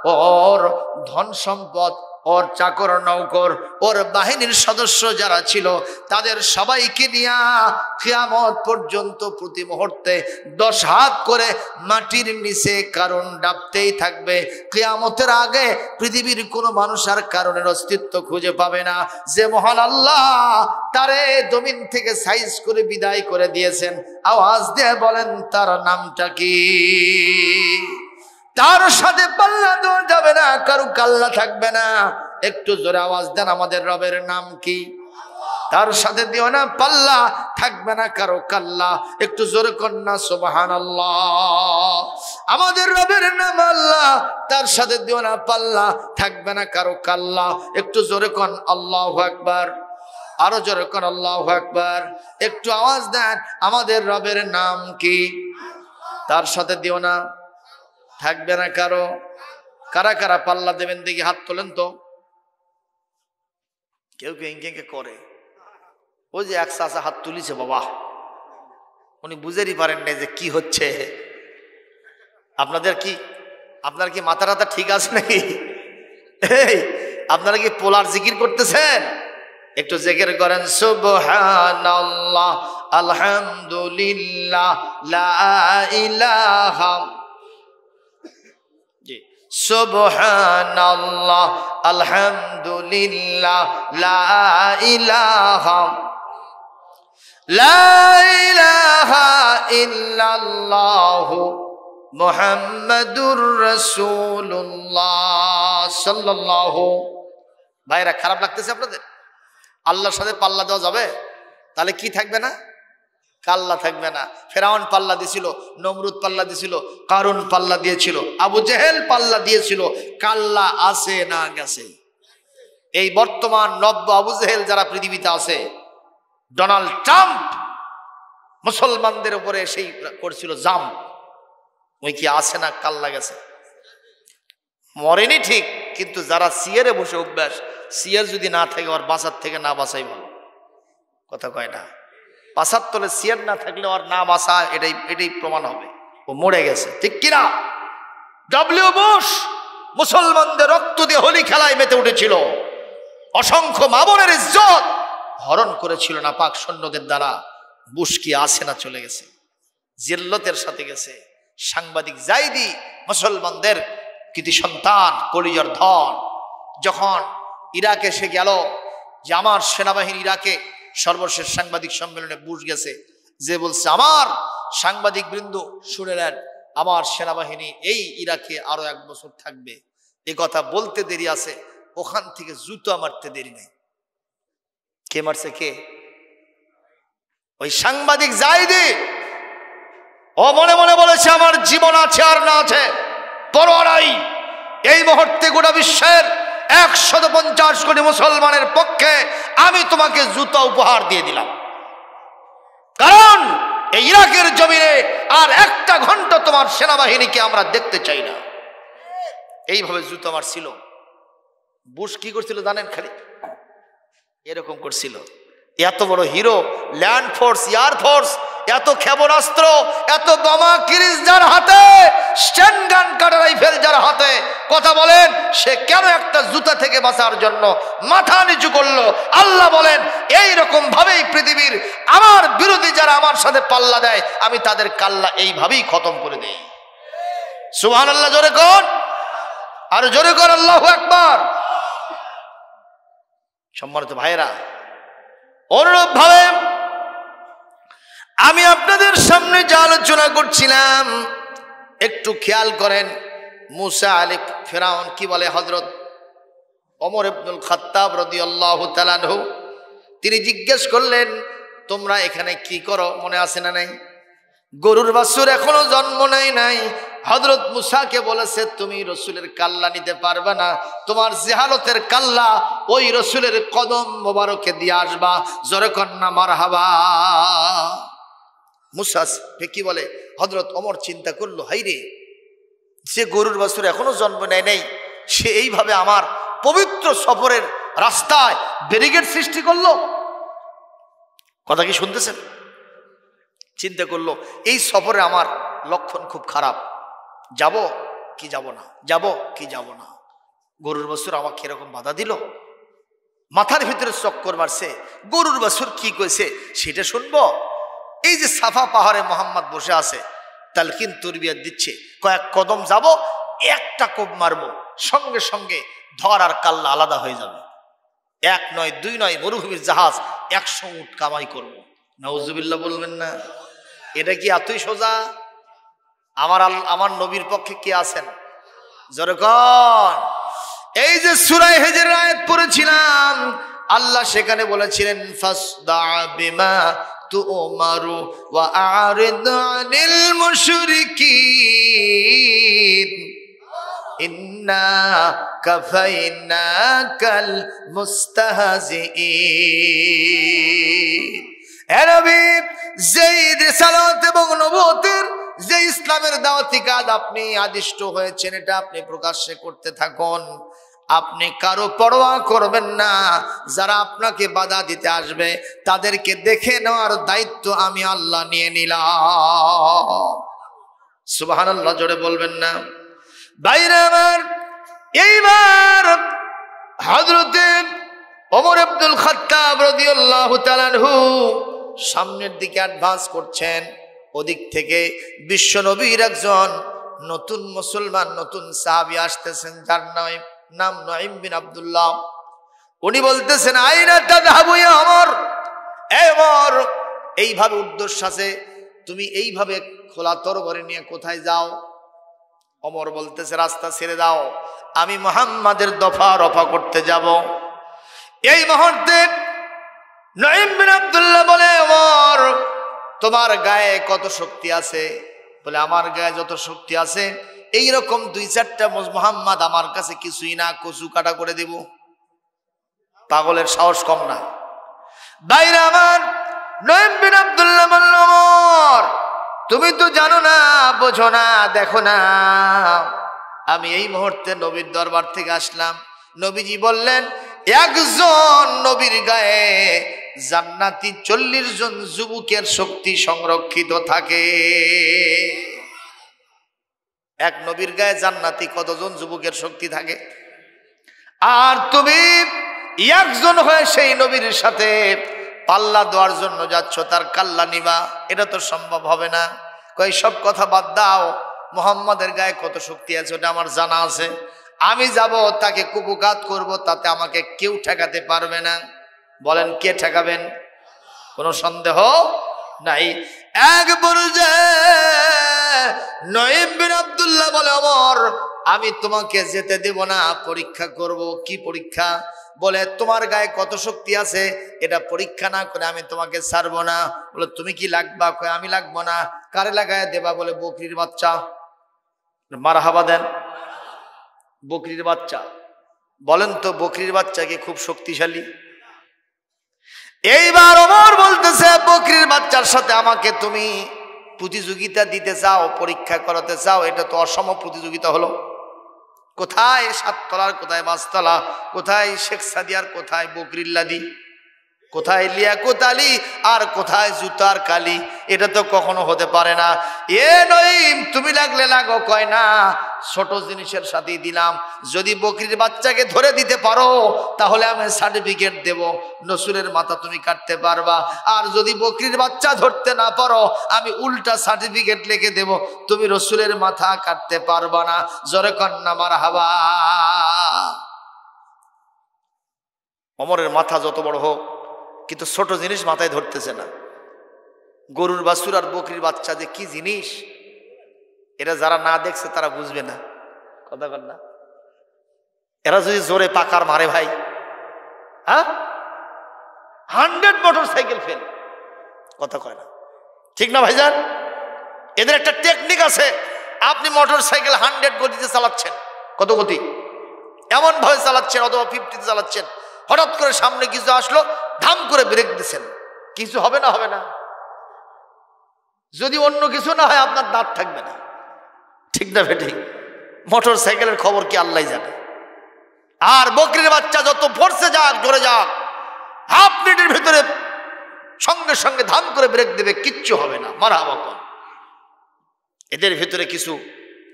ওর ধন সম্পদ, ওর চাকর নৌকর, ওর বাহিনীর সদস্য যারা ছিল তাদের সবাইকে নিয়ে কিয়ামত পর্যন্ত প্রতি মুহূর্তে 10 হাত করে মাটির নিচে কারণ ডাবতেই থাকবে। কিয়ামতের আগে পৃথিবীর কোনো মানুষ আর কারণের অস্তিত্ব খুঁজে পাবে না। যে মহান আল্লাহ তারে জমিন থেকে সাইজ করে বিদায় করে দিয়েছেন, আওয়াজ দিয়ে বলেন তার নামটা কি? তার সাথে পাল্লা দেওয়া যাবে না, কারো কাল্লা থাকবে না। একটু জোরে আওয়াজ দেন, আমাদের রবের নাম কি? তার সাথে দিও না পাল্লা, থাকবে না কারো কাল্লা। একটু জোরে কন্যা সুবহানাল্লাহ। আমাদের রবের নাম আল্লাহ, তার সাথে দিও না পাল্লা, থাকবে না কারো কাল্লা। একটু জোরে কন আল্লাহু আকবার, আরো জোরে কন আল্লাহু আকবার। একটু আওয়াজ দেন, আমাদের রবের নাম কি? তার সাথে দিও না, থাকবে না কারো। কারা কারা পাল্লা দেবেন দেখি হাত তোলেন তো। কেউ কেউ ইঙ্কে করে। ওই যে এক চাচা হাত তুলিছে, বাবা উনি বুঝেরই পারেন না যে কি হচ্ছে। আপনার কি মাথা টাথা ঠিক আছে নাকি? এই আপনারা কি পোলার জিকির করতেছেন? একটু জিকির করেন, সুবহানাল্লাহ আলহামদুলিল্লাহ লা ইলাহা, সুবহানাল্লাহ আলহামদুলিল্লাহ লা ইলাহা ইল্লাল্লাহ মুহাম্মাদুর রাসূলুল্লাহ সাল্লাল্লাহু। ভাইরা, খারাপ লাগতেছে আপনাদের? আল্লাহর সাথে পাল্লা দেওয়া যাবে? তাহলে কি থাকবে না? কাল্লা থাকবে না। ফেরাউন পাল্লা দিয়েছিল, নমরুদ পাল্লা দিয়েছিল, কারুন পাল্লা দিয়েছিল, আবু জেহেল পাল্লা দিয়েছিল। কাল্লা আছে না গেছে? এই বর্তমান নব্য আবু জেহেল যারা পৃথিবীতে আছে, ডোনাল্ড ট্রাম্প মুসলমানদের উপরে সেই করছিল জাম, ওই কি আছে না? কাল্লা গেছে। মরেনি ঠিক, কিন্তু যারা সিয়ারে বসে অভ্যাস, সিয়ার যদি না থাকে ওর বাঁচার থেকে না বাঁচাই ভালো। কথা কয় না? বাঁচার তলে সিয়ার না থাকলে ওর না বাঁচা, এটাই প্রমাণ হবে ও মরে গেছে, ঠিক কিনা? ডব্লিউ বুশ মুসলমানদের রক্ত দিয়ে হোলি খেলায় মেতে উঠেছিল, অসংখ্য মা বোনের ইজ্জত হরণ করেছিল না পাক সৈন্যদের দ্বারা। বুশ কি আছে না চলে গেছে? জিল্লতের সাথে গেছে। সাংবাদিক জাইদি মুসলমানদের কৃতি সন্তান, কলিজার ধন, যখন ইরাকে সে গেল যে আমার সেনাবাহিনী ইরাকে সর্বশেষ সাংবাদিক সম্মেলনে বুশ গেছে, যে বলছে আমার সাংবাদিক বৃন্দ শুনে নেন, আমার সেনাবাহিনী এই ইরাকে আরো 1 বছর থাকবে। এ কথা বলতে দেরি আছে, ওখান থেকে জুতো মারতে দেরি নেই। কে মারছে? কে? ওই সাংবাদিক জাইদি। ও মনে মনে বলেছে আমার জীবন আছে আর না আছে পরোয়া নাই, এই মুহূর্তে গোটা বিশ্বের 150 কোটি মুসলমানের পক্ষে আমি তোমাকে জুতা উপহার দিয়ে দিলাম, কারণ এই ইরাকের জমিনে আর 1টা ঘন্টা তোমার সেনাবাহিনীকে আমরা দেখতে চাই না। এইভাবে জুতো মারছিল। বুশ কি করছিল জানেন? খালি এরকম করছিল। এত বড় hero, land force, air force, এত ক্ষেপণাস্ত্র, এত বোমা কিরিজ যার হাতে, স্ট্যান্ড গান কাটা রাইফেল যার হাতে, কথা বলেন সে কেন একটা জুতা থেকে বাঁচার জন্য মাথা নিচু করলো? আল্লাহ বলেন এই রকম ভাবেই পৃথিবীর আমার বিরোধী যারা আমার সাথে পাল্লা দেয় আমি তাদের কাল্লা এইভাবেই খতম করে দেই। সুবহানাল্লাহ জোরে কর, আর জোরে কর আল্লাহু আকবার। সম্মানিত ভাইরা, অনুরূপ ভাবে আমি আপনাদের সামনে যে আলোচনা করছিলাম একটু খেয়াল করেন। মুসা আলাইহিস ফিরাউন কি বলে? হযরত ওমর ইবনুল খাত্তাব রাদিয়াল্লাহু তাআলা আনহু তিনি জিজ্ঞেস করলেন তোমরা এখানে কি করো? মনে আছে না নাই? গরুর বাছুর এখনো জন্ম নেয় নাই। হযরত মুসাকে বলেছে তুমি রসুলের কাল্লা নিতে পারবে না, তোমার জেহালতের কাল্লা ওই রসুলের কদম মোবারকে দিয়ে আসবা। জোরে কন্না মারহাবা। মুসা কি বলে? হযরত ওমর চিন্তা করলো, হাইরে যে গরুর বাছুর এখনো জন্ম নেয় নাই সে এইভাবে আমার পবিত্র সফরের রাস্তায় ব্যারিকেড সৃষ্টি করলো। কথা কি শুনতেছেন? চিন্তা করলো এই সফরে আমার লক্ষণ খুব খারাপ, যাব কি যাব না, যাব কি যাব না। গরুর বাছুর আমাকে এরকম বাধা দিল, মাথার ভিতরে চক্কর মারছে। গরুর বাছুর কি কইছে সেটা শুনবো? এই যে সাফা পাহাড়ে মোহাম্মদ বসে আছে, তালকিন তরবিয়ত দিচ্ছে, কয়েক কদম যাব, একটা কোপ মারবো, সঙ্গে সঙ্গে ধর আর কাল্লা আলাদা হয়ে যাবে। 1 নয় 2 নয়, মরুভূমির জাহাজ 100 উট কামাই করবো। নাউজুবিল্লাহ বলবেন না? এটা কি এতই সোজা? আমার নবীর পক্ষে কে আছেন? জোরে কোন। এই যে সূরা হিজর আয়াত পড়েছিলাম, আল্লাহ সেখানে বলেছিলেন ফাসদা বিমা তুমারু ওয়া আরিদ আনিল মুশরিকিন ইন্না কাফাইনাকাল মুস্তাহজিঈন। হে নবী, যেই রিসালাত এবং নবুয়তের যে ইসলামের দাওয়াতি কাজ আপনি আদিষ্ট হয়েছেন এটা আপনি প্রকাশ্যে করতে থাকুন, আপনি কারো পরোয়া করবেন না। যারা আপনাকে বাধা দিতে আসবে তাদেরকে দেখে নেওয়ার দায়িত্ব আমি আল্লাহ নিয়ে নিলাম। সুবহানাল্লাহ জোরে বলবেন না? ভাইরা আমার, এইবার হযরতে ওমর ইবনুল খাত্তাব রাদিয়াল্লাহু তাআলা আনহু সামনের দিকে অ্যাডভান্স করছেন। ওদিক থেকে বিশ্ব নবীর একজন নতুন মুসলমান, নতুন সাহাবী আসতেছেন, যার নাম নঈম বিন আব্দুল্লাহ। উনি বলতেছেন আইনা তাযহাবু ইয়া ওমর, এই ওমর, এইভাবে উদ্দেশ্য আছে, তুমি এইভাবে খোলা তরবারি নিয়ে কোথায় যাও? ওমর বলতেছে রাস্তা ছেড়ে দাও, আমি মুহাম্মাদের দফা রফা করতে যাব। এই মুহূর্তে নঈম বিন আব্দুল্লাহ বলে ওমর, তোমার গায়ে কত শক্তি আছে? বলে আমার গায়ে যত শক্তি আছে এইরকম 2-4টা মুহাম্মদ আমার কাছে কিছুই না, কচু কাটা করে দেব। পাগলের সাহস কম না। বাইরে আমার নঈম বিন আব্দুল্লাহ বলল ওমর, তুমি তো জানো না, বোঝো না, দেখো না, আমি এই মুহূর্তে নবীর দরবার থেকে আসলাম। নবীজি বললেন একজন নবীর গায়ে জান্নাতি 40 জন যুবকের শক্তি সংরক্ষিত থাকে। এক নবীর গায়ে জান্নাতি কতজন যুবকের শক্তি থাকে? আর তুমি একজন হয়ে সেই নবীর সাথে পাল্লা দেওয়ার জন্য যাচ্ছ, তার কাল্লা নিবা, এটা তো সম্ভব হবে না। কই সব কথা বাদ দাও, মুহাম্মাদের গায়ে কত শক্তি আছে ওটা আমার জানা আছে। আমি যাব তাকে কুপঘাত করব, তাতে আমাকে কেউ ঠেকাতে পারবে না। বলেন কে ঠেকাবেন? কোনো সন্দেহ নাই। এক পর্যায়ে নঈম বিন আব্দুল্লাহ বলে, ওমর আমি তোমাকে যেতে দেব না, পরীক্ষা করব। কি পরীক্ষা? বলে তোমার গায়ে কত শক্তি আছে এটা পরীক্ষা না করে আমি তোমাকে ছাড়বো না। বলে তুমি কি লাগবা? কয় আমি লাগবো না। কারে লাগায় দেবা? বলে বকরির বাচ্চা। মারহাবা দেন। বকরির বাচ্চা। বলেন তো বকরির বাচ্চা কি খুব শক্তিশালী? এইবার ওমর বলতেছে বকরির বাচ্চার সাথে আমাকে তুমি প্রতিযোগিতা দিতে চাও, পরীক্ষা করাতে চাও, এটা তো অসম প্রতিযোগিতা হলো। কোথায় সাততলার, কোথায় পাঁচতলা, কোথায় শেখ সাদিয়ার, কোথায় বকরির লাদি, কোথায় লিয়াকত আলী, আর কোথায় জুতার কালি? এটা তো কখনো হতে পারে না। এ নঈম তুমি লাগলে লাগো, কয় না ছোট জিনিসের সাথেই দিলাম। যদি বকরির বাচ্চাকে ধরে দিতে পারো তাহলে আমি সার্টিফিকেট দেব, নসুলের মাথা তুমি কাটতে পারবা। আর যদি বকরির বাচ্চা ধরতে না পারো আমি উল্টা সার্টিফিকেট লিখে দেব, তুমি রসুলের মাথা কাটতে পারবা না। জোরে কন্যা মারহাবা। ওমরের মাথা যত বড় হোক কিন্তু ছোট জিনিস মাথায় ধরতেছে না। গরুর বাছুর আর বকরির বাচ্চা যে কি জিনিস, এরা যারা না দেখছে তারা বুঝবে না। কথা বল না? এরা যদি জোরে পাকার মারে ভাই, হ্যাঁ 100 মোটরসাইকেল ফেল। কথা কয় না, ঠিক না ভাইজান? এদের একটা টেকনিক আছে। আপনি মোটরসাইকেল 100 গতিতে চালাচ্ছেন, কত গতি, এমন ভাবে চালাচ্ছেন, অথবা 50-তে চালাচ্ছেন, হঠাৎ করে সামনে কিছু আসলো, ধাম করে ব্রেক দিচ্ছেন, কিছু হবে না? হবে না? যদি অন্য কিছু না হয় আপনার দাঁত থাকবে না, ঠিক না বেটি? মোটর সাইকেলের খবর কি আল্লাহ জানে। আর বকরির বাচ্চা যত ফোর্সে যাক, জোরে যাক, হাফ মিনিটের ভিতরে সঙ্গে সঙ্গে ধাম করে ব্রেক দেবে, কিচ্ছু হবে না। মারহাবা কোন। এদের ভিতরে কিছু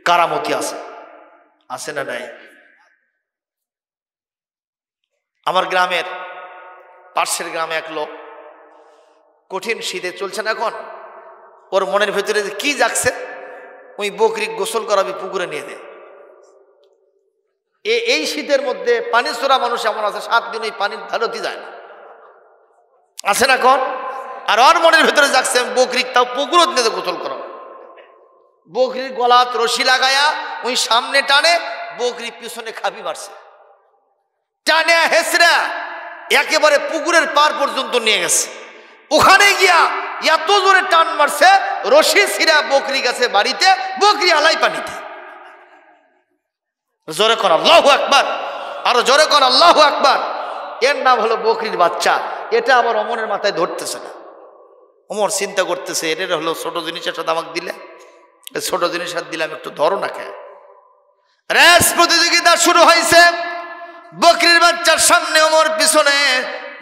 কারামতি আছে, আছে না নাই? আমার গ্রামের পাশের গ্রামে এক লোক, কঠিন শীতে চলছে না এখন, ওর মনের ভেতরে কি জাগছে, ওই বকরি গোসল করাবি, পুকুরে নিয়ে দে। এই শীতের মধ্যে পানি ছোড়া মানুষ এমন আছে 7 দিন ওই পানির ধারতি যায় না, আছে না কোন? আর ওর মনের ভেতরে জাগছে বকরি তাও পুকুরত নিয়ে গোসল করাবো। বকরির গলাত রশি লাগায়া ওই সামনে টানে, বকরি পিছনে খাবি মারছে, টানে হেসরা একেবারে পুকুরের পার পর্যন্ত নিয়ে গেছে। ওখানে গিয়া এত জোরে টান মারছে, রশি ছিঁড়া বকরি গেছে বাড়িতে, বকরি আলাই পানিতে। জোরে কর আল্লাহু আকবার, আরো জোরে কর আল্লাহু আকবার। এর নাম হলো বকরির বাচ্চা। এটা আবার ওমরের মাথায় ধরতেছে না। ওমর চিন্তা করতেছে, এটা হলো ছোট জিনিসের সাথে আমাকে দিলে, ছোট জিনিসের সাথে দিলাম, একটু ধরো না খেয়ে। রেস প্রতিযোগিতা শুরু হয়েছে। বকরির বাচ্চার সামনে, ওমর পিছনে,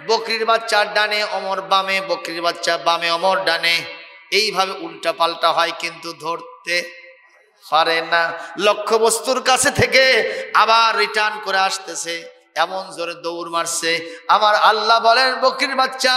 বকরির বাচ্চার ডানে ওমর বামে, বকরির বাচ্চা বামে, ওমর ডানে, এইভাবে উল্টা পাল্টা হয়, কিন্তু ধরতে পারে না। লক্ষ্য বস্তুর কাছে থেকে আবার রিটার্ন করে আসতেছে, এমন জোরে দৌড় মারছে। আমার আল্লাহ বলেন, বকরির বাচ্চা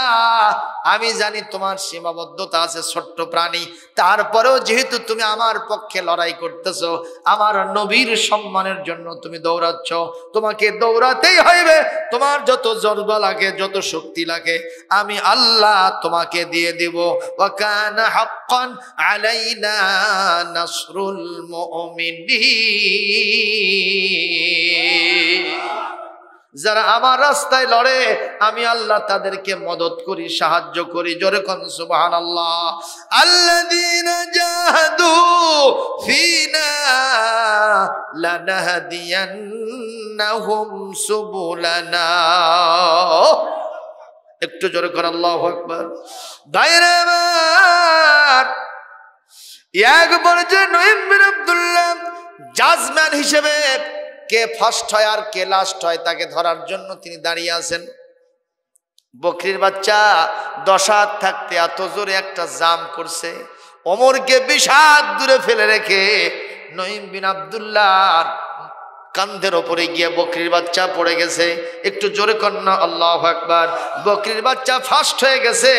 আমি জানি তোমার সীমাবদ্ধতা আছে, ছোট্ট প্রাণী, তারপরেও যেহেতু তুমি আমার পক্ষে লড়াই করতেছো, আমার নবীর সম্মানের জন্য তুমি দৌড়াচ্ছ, তোমাকে দৌড়াতেই হইবে। তোমার যত জরবা লাগে, যত শক্তি লাগে, আমি আল্লাহ তোমাকে দিয়ে দেব। ওয়া কানা হাক্কান আলাইনা নাসরুল মুমিনিন। যারা আমার রাস্তায় লড়ে আমি আল্লাহ তাদেরকে মদত করি, সাহায্য করি। জোরে কোন সুবহানাল্লাহ। আল্লাযীনা জাহাদু ফিনা লানাহদিয়ান্নাহুম সুবুলানা। একটু জোরে কর আল্লাহু আকবার। দায়রা আমার একবার যে নঈম বিন আব্দুল্লাহ জাজম্যান হিসেবে কে ফার্স্ট হয় আর কে লাস্ট হয় তাকে ধরার জন্য তিনি দাঁড়িয়ে আছেন। বকরির বাচ্চা 10 হাত থাকতে এত জোরে একটা জাম করছে, ওমরকে 20 হাত দূরে ফেলে রেখে নঈম বিন আব্দুল্লাহর কান্ধের ওপরে গিয়ে বকরির বাচ্চা পড়ে গেছে। একটু জোরে কন্যা আল্লাহু আকবার। বকরির বাচ্চা ফার্স্ট হয়ে গেছে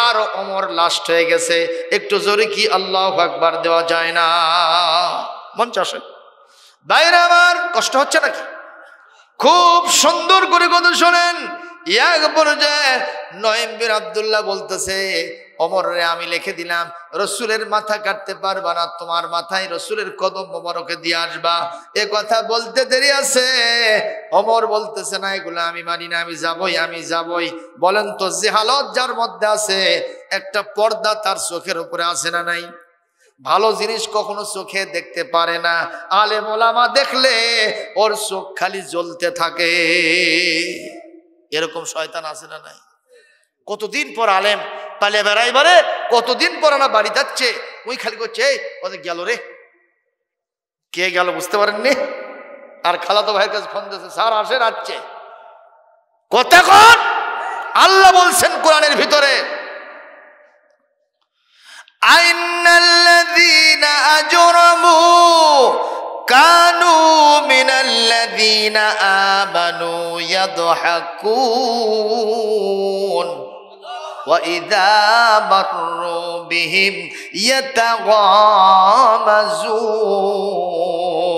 আর ওমর লাস্ট হয়ে গেছে। একটু জোরে কি আল্লাহু আকবার দেওয়া যায় না? মঞ্চ আসে। বাইরে আমার কষ্ট হচ্ছে নাকি? খুব সুন্দর করে কথা শোনেন। এক পর্যায়ে নঈম বিন আব্দুল্লাহ বলতেছে, ওমর রে, আমি লিখে দিলাম রসুলের মাথা কাটতে পারবা না, তোমার মাথায় রসুলের কদম মোবারকে দিয়ে আসবা। এ কথা বলতে দেরি আছে। ওমর বলতেছে, না এগুলো আমি মানি না, আমি যাবই। বলেন তো, জেহালত যার মধ্যে আছে, একটা পর্দা তার চোখের উপরে আছে না নাই? ভালো জিনিস কখনো চোখে দেখতে পারে না। আলেম ওলামা দেখলে ওর চোখ খালি জ্বলতে থাকে। এরকম শয়তান আছে না নাই? কতদিন পর আলেম পালে বেড়াইবারে, কতদিন পর না বাড়ি যাচ্ছে, ওই খালি করছে, ওদের গেল রে, কে গেল বুঝতে পারেননি? আর খালাতো ভাইয়ের কাছে ফোন দিয়েছে, স্যার আসেন, আসছে। কতক্ষণ? আল্লাহ বলছেন কোরআনের ভিতরে, আইনাল্লাযীনা আজরামু কানু মিনাল্লাযীনা আমানু ইয়াদহাকুন ওয়া ইযা মাররু বিহিম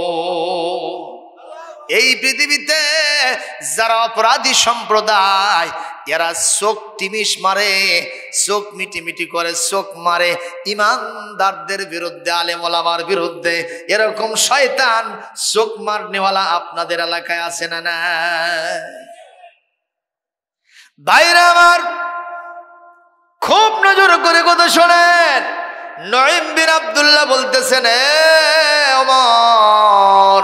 ইয়াতাগামাজুন। এই পৃথিবীতে যারা অপরাধী সম্প্রদায়, এরা চোখ টিমিস মারে, চোখ মিটিমিটি করে, চোখ মারে ইমানদারদের বিরুদ্ধে, আলেম ওলামার বিরুদ্ধে। এরকম শয়তান চোখ মারনেওয়ালা আপনাদের এলাকায় আছে না না? ভাইরা আমার, খুব নজর করে কথা শোনেন। নঈম বিন আব্দুল্লাহ বলতেছেন, এ ওমর,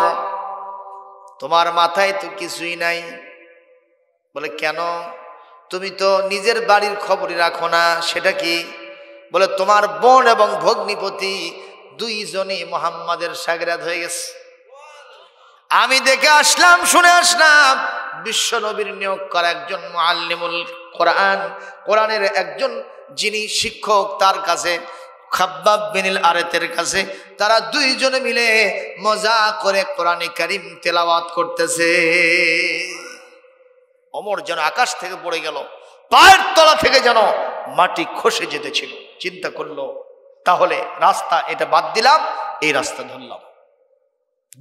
তোমার মাথায় তো কিছুই নাই। বলে, কেন? তুমি তো নিজের বাড়ির খবরই রাখো না। সেটা কি? বলে, তোমার বোন এবং ভগ্নিপতি দুইজনই মুহাম্মাদের শাগিরাত হয়ে গেছে। আমি দেখে আসলাম, শুনে আসলাম, বিশ্ব নবীর নিয়োগ করা একজন মুআল্লিমুল কোরআন, কোরআনের একজন যিনি শিক্ষক, তার কাছে, খাব্বাব বিনুল আরাতের কাছে, তারা দুইজনে মিলে মজা করে কোরআনে কারীম তেলাওয়াত করতেছে। ওমর যেন আকাশ থেকে পড়ে গেল, পায়ের তলা থেকে যেন মাটি খসে যেতেছিল। চিন্তা করলো, তাহলে রাস্তা এটা বাদ দিলাম, এই রাস্তা ধরলাম।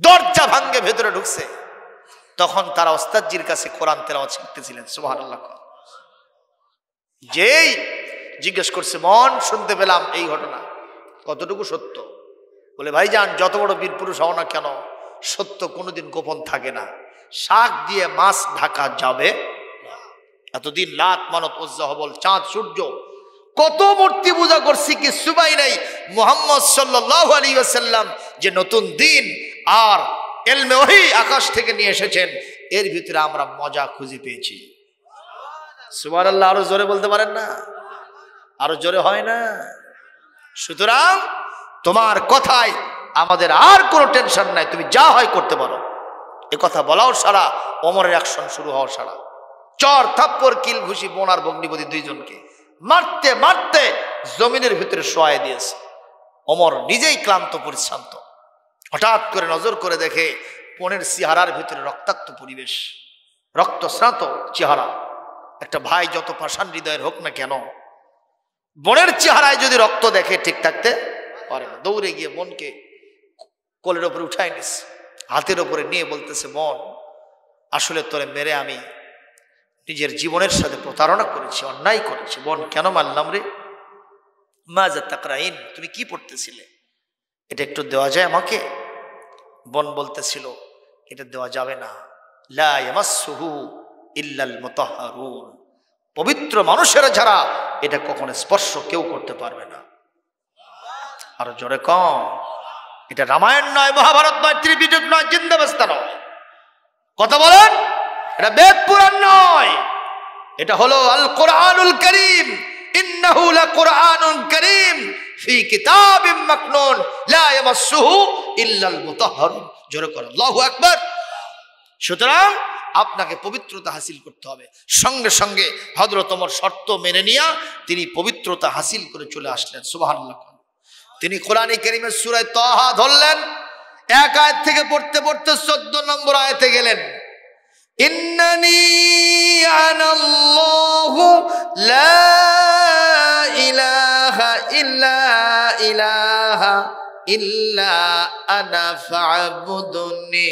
দরজা ভাঙ্গে ভেতরে ঢুকছে। তখন তারা ওস্তাদজির কাছে কোরআন তেলাওয়াত শিখতেছিলেন। সুবহানাল্লাহ। যেই জিজ্ঞেস করছে, মন শুনতে পেলাম এই ঘটনা, কতটুকু সত্য? বলে, ভাইজান, যত বড় বীর পুরুষ হও না কেন, সত্য কোনোদিন গোপন থাকে না। শাক দিয়ে মাছ ঢাকা যাবে না। এতদিন লাত মানত উজ্জা হবল, চাঁদ সূর্য, কত মূর্তি পূজা করছি, কি সুবাই নাই। মুহাম্মদ সাল্লাল্লাহু আলাইহি ওয়াসাল্লাম যে নতুন দিন আর ইলমে ওহী আকাশ থেকে নিয়ে এসেছেন, এর ভিতরে আমরা মজা খুঁজে পেয়েছি। সুবহানাল্লাহ। আরো জোরে বলতে পারেন না? আরো জোরে হয় না? সুতরাং তোমার কথায় আমাদের আর কোনো টেনশন নাই, তুমি যা হয় করতে পারো। এ কথা বলাও সারা, ওমরের অ্যাকশন শুরু হওয়ার সারা। চর থাপ্পড় কিল ঘুষি বোন আর ভগ্নিপতি দুইজনকে মারতে মারতে জমিনের ভিতরে শোয়াই দিয়েছে। ওমর নিজেই ক্লান্ত পরিশ্রান্ত। হঠাৎ করে নজর করে দেখে বোনের চেহারার ভিতরে রক্তাক্ত পরিবেশ, রক্তস্নাত চেহারা। একটা ভাই যত পাষাণ হৃদয়ের হোক না কেন, বোনের চেহারায় যদি রক্ত দেখে ঠিক থাকতে পারে না। দৌড়ে গিয়ে বোনকে কোলের ওপরে উঠাই নিস, হাতের ওপরে নিয়ে বলতেছে, বোন, আসলে তোরে মেরে আমি নিজের জীবনের সাথে প্রতারণা করেছি, অন্যায় করেছি। বোন, কেন মানলাম রে? মাজা তাকরাইন, তুমি কি পড়তেছিলে? এটা একটু দেওয়া যায় আমাকে? বোন বলতেছিল, এটা দেওয়া যাবে না। লা ইয়ামাসসুহু ইল্লাল মুতাহহারুন, পবিত্র মানুষেরা ছাড়া এটা কখনো স্পর্শ কেউ করতে পারবে না। আর জোরে কম, এটা রামায়ণ নয়, মহাভারত নয়, ত্রিপিটক নয়, জিন্দাবাস্তা নয়। কথা বলেন, এটা বেদ পুরাণ নয়, এটা হলো আল কোরআনুল কারীম। ইন্নাহু লাকুরআনুন কারীম ফি কিতাবিম মাকনুন লা ইয়ামাসসুহু ইল্লাল মুতাহহারুন। জোরে করে আল্লাহু আকবার। সুতরাং আপনাকে পবিত্রতা হাসিল করতে হবে। সঙ্গে সঙ্গে হযরত ওমর শর্ত মেনে নিয়ে তিনি পবিত্রতা হাসিল করে চলে আসলেন। সুবহানাল্লাহ। তিনি কোরআনে কারীমের সূরা তাহা ধরলেন, এক আয়াত থেকে পড়তে পড়তে 14 নম্বর আয়াতে গেলেন। ইন্নানি আনাল্লাহু লা ইলাহা ইল্লা ইলাহা ইল্লা আনা ফা'বুদনি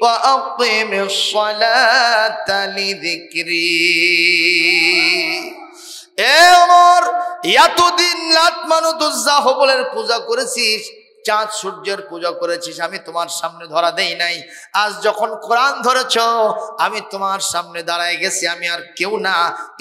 ওয়া আকিমিস সালাতা লিযিকরি। এ ওমর, এতদিন লাত মানত উজ্জা হবলের পূজা করেছিস, চাঁদ সূর্যের পূজা করেছিস, আমি তোমার সামনে ধরা দেই নাই। আজ যখন কোরআন ধরেছ, আমি তোমার সামনে দাঁড়ায় গেছি, আমি আর কেউ না।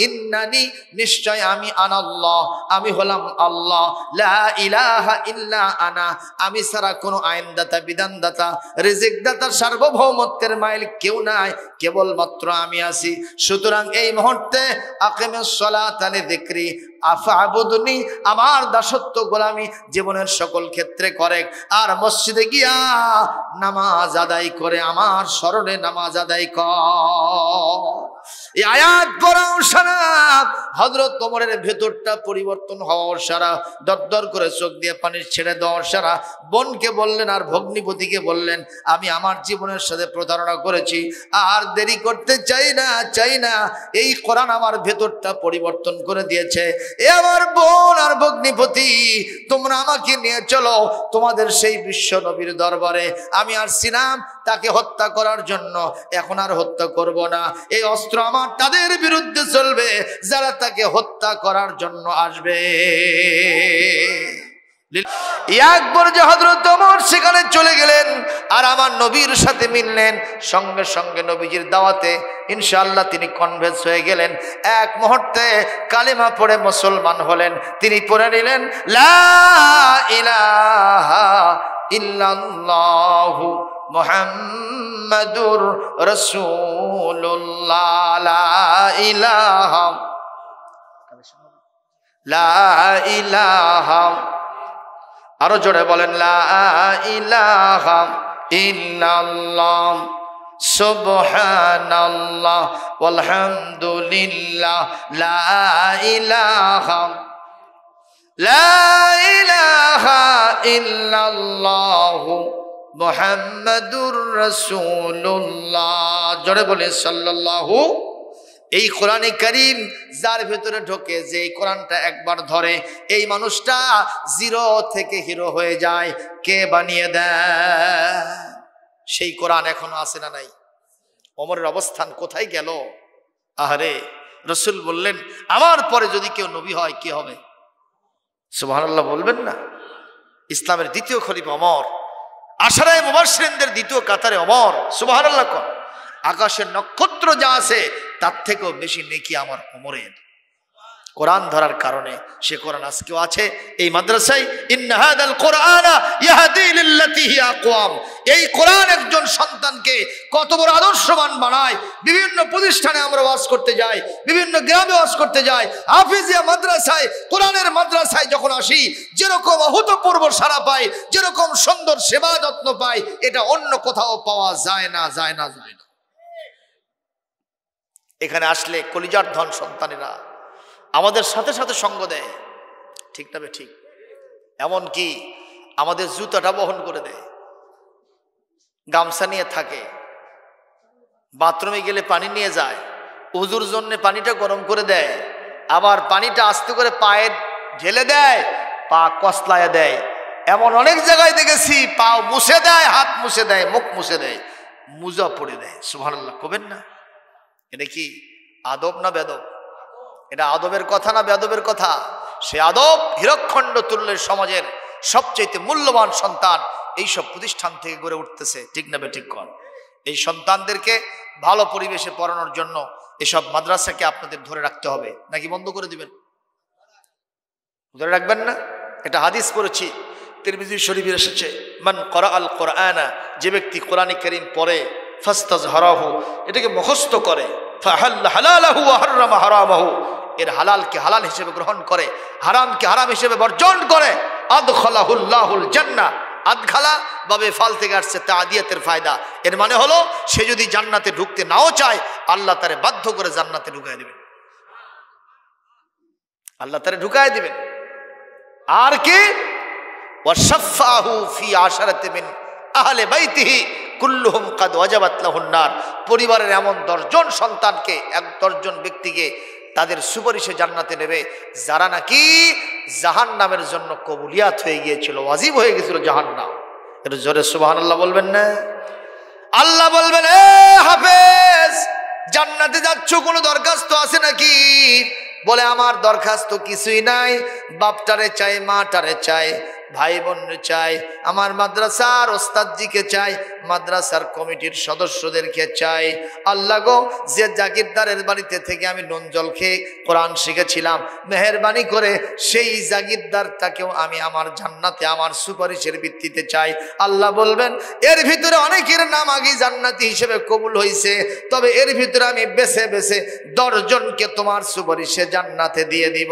ইন্নানি, নিশ্চয় আমি, আনাল্লাহ, আমি হলাম আল্লাহ, লা ইলাহা ইল্লা আনা, আমি ছাড়া কোনো আইনদাতা, বিধানদাতা, রিজিকদাতা, সার্বভৌমত্বের মালিক কেউ নাই, কেবলমাত্র আমি আছি। সুতরাং এই মুহূর্তে আকিমিস সালাতা লিযিকরি, আফাবুদনি, আমার দাসত্ব গোলামি জীবনের সকল ক্ষেত্রে করে, আর মসজিদে গিয়া নামাজ আদায় করে আমার স্মরণে নামাজ আদায় কর। এই আয়াত পড়াও সারা হযরত ওমরের ভেতরটা পরিবর্তন হওয়ার সারা, দরদর করে চোখ দিয়ে পানি ছেড়ে দেওয়ার সারা। বোনকে বললেন আর ভগ্নিপতিকে বললেন, আমি আমার জীবনের সাথে প্রতারণা করেছি, আর দেরি করতে চাই না। এই কোরআন আমার ভেতরটা পরিবর্তন করে দিয়েছে। এ আমার বোন আর ভগ্নিপতি, তোমরা আমাকে নিয়ে চলো তোমাদের সেই বিশ্ব নবীর দরবারে। আমি আর ছিলাম তাকে হত্যা করার জন্য, এখন আর হত্যা করব না। এই অস্ত্র আমার তাদের বিরুদ্ধে চলবে যারা তাকে হত্যা করার জন্য আসবে। একবার যে হযরত ওমর সেখানে চলে গেলেন আর আমার নবীর সাথে মিললেন, সঙ্গে সঙ্গে নবীজির দাওয়াতে ইনশাআল্লাহ তিনি কনভিন্স হয়ে গেলেন। এক মুহূর্তে কালেমা পড়ে মুসলমান হলেন। তিনি পড়ে নিলেন লা ইলাহা ইল্লাল্লাহু মুহাম্মাদুর রাসূলুল্লাহ, লা ইলাহা, আরো জোরে বলেন, লা ইলাহা ইল্লাল্লাহ সুবহানাল্লাহ ওয়ালহামদুলিল্লাহ, লা ইলাহা ইল্লাল্লাহ মুহাম্মাদুর রাসূলুল্লাহ। জোরে বলে সাল্লাল্লাহু। এই কোরআনে কারীম যার ভেতরে ঢোকে, যে এই কোরআনটা একবার ধরে, এই মানুষটা জিরো থেকে হিরো হয়ে যায়। কে বানিয়ে দেয়? সেই কোরআন এখনো আছে না নাই? ওমরের অবস্থান কোথায় গেল? আহারে, রাসূল বললেন, আমার পরে যদি কেউ নবী হয় কি হবে? সুবহানাল্লাহ বলবেন না? ইসলামের দ্বিতীয় খলিফা ওমর, আশারায়ে মুবাশশিরিনদের দ্বিতীয় কাতারে ওমর। সুবহানাল্লাহ। আকাশের নক্ষত্র যা আছে তার থেকেও বেশি নেকি আমার ওমরের। কোরআন ধরার কারণে সে কোরআন আজকেও আছে এই মাদ্রাসায়। ইন্না হাদাল কোরআনা ইয়াহদি লিল্লাতি হিয়া আকওয়াম। এই কোরআন একজন সন্তানকে কত বড় আদর্শবান বানায়। বিভিন্ন প্রতিষ্ঠানে আমরা ওয়াজ করতে যাই, বিভিন্ন গ্রামে ওয়াজ করতে যাই, হাফিজিয়া মাদ্রাসায়, কোরআনের মাদ্রাসায় যখন আসি, যেরকম অভূতপূর্ব সারা পাই, যেরকম সুন্দর সেবা যত্ন পাই, এটা অন্য কোথাও পাওয়া যায় না। এখানে আসলে কলিজার ধন সন্তানেরা আমাদের সাথে সাথে সঙ্গ দেয়, ঠিক না বে ঠিক? এমনকি আমাদের জুতাটা বহন করে দেয়, গামছা নিয়ে থাকে, বাথরুমে গেলে পানি নিয়ে যায়, ওযুর জন্য পানিটা গরম করে দেয়, আবার পানিটা আস্তে করে পায়ে ঢেলে দেয়, পা কসলায় দেয়। এমন অনেক জায়গায় দেখেছি পা মুছে দেয়, হাত মুছে দেয়, মুখ মুছে দেয়, মুজা পড়ে দেয়। সুবহানাল্লাহ কবেন না? এটা কি আদব না বেদব? এটা আদবের কথা না বেদবের কথা? সে আদব হীরকখণ্ড তুল্যের সমাজের সবচেয়ে মূল্যবান সন্তান এইসব প্রতিষ্ঠান থেকে গড়ে উঠতেছে, ঠিক না বেঠিক কর? এই সন্তানদেরকে ভালো পরিবেশে পড়ানোর জন্য এসব মাদ্রাসাকে আপনাদের ধরে রাখতে হবে, নাকি বন্ধ করে দিবেন? ধরে রাখবেন না? এটা হাদিস পড়েছি, তিরমিজি শরীফে এসেছে, মান করা আল কোরআনা, যে ব্যক্তি কোরআন কারীম পড়ে, ফাস্তাজহারাহু, এটাকে মুখস্থ করে, ফাহাল্লা হালালাহু ওয়া হারামা হারামাহু, এর হালালকে হালাল হিসেবে গ্রহণ করে, হারামকে হারাম হিসেবে বর্জন করে, আদখালাহুল্লাহুল জান্নাহ। আদখালা বাবে ফাল থেকে আসছে তাদিয়াতের ফায়দা। এর মানে হলো সে যদি জান্নাতে ঢুকতে নাও চায়, আল্লাহ তারে বাধ্য করে জান্নাতে ঢুকায় দিবেন, আল্লাহ তারে ঢুকায় দিবেন। আর কি? ওয়াশাফাহু ফি আশারাতি মিন আহলে বাইতিহি কুল্লুহুম কাদ ওয়াজাবাত লাহুন নার। পরিবারের এমন 10 জন সন্তানকে, 10 জন ব্যক্তিকে তাদের সুপারিশে জান্নাতে নেবে যারা নাকি জাহান্নামের জন্য কবুলিয়াত হয়ে গিয়েছিল, ওয়াজিব হয়ে গেছিল জাহান্নাম। একটু জোরে সুবহানাল্লাহ বলবেন না? আল্লাহ বলবেন, এ হাফেজ, জান্নাতে যাচ্ছ, কোনো দরখাস্ত আছে নাকি? বলে, আমার দরখাস্ত কিছুই নাই। বাপটারে চাই, মাটারে চাই, ভাই বোনরে চাই, আমার মাদ্রাসার ওস্তাদজিকে চাই, মাদ্রাসার কমিটির সদস্যদেরকে চাই। আল্লাহ গো, যে জাগিরদারের বাড়িতে থেকে আমি নুন জল খেয়ে কোরআন শিখেছিলাম, মেহেরবানি করে সেই জাগিরদারটাকেও আমি আমার জান্নাতে আমার সুপারিশের ভিত্তিতে চাই। আল্লাহ বলবেন, এর ভিতরে অনেকের নাম আগে জান্নাতি হিসেবে কবুল হয়েছে, তবে এর ভিতরে আমি বেছে বেছে 10 জনকে তোমার সুপারিশে জান্নাতে দিয়ে দিব।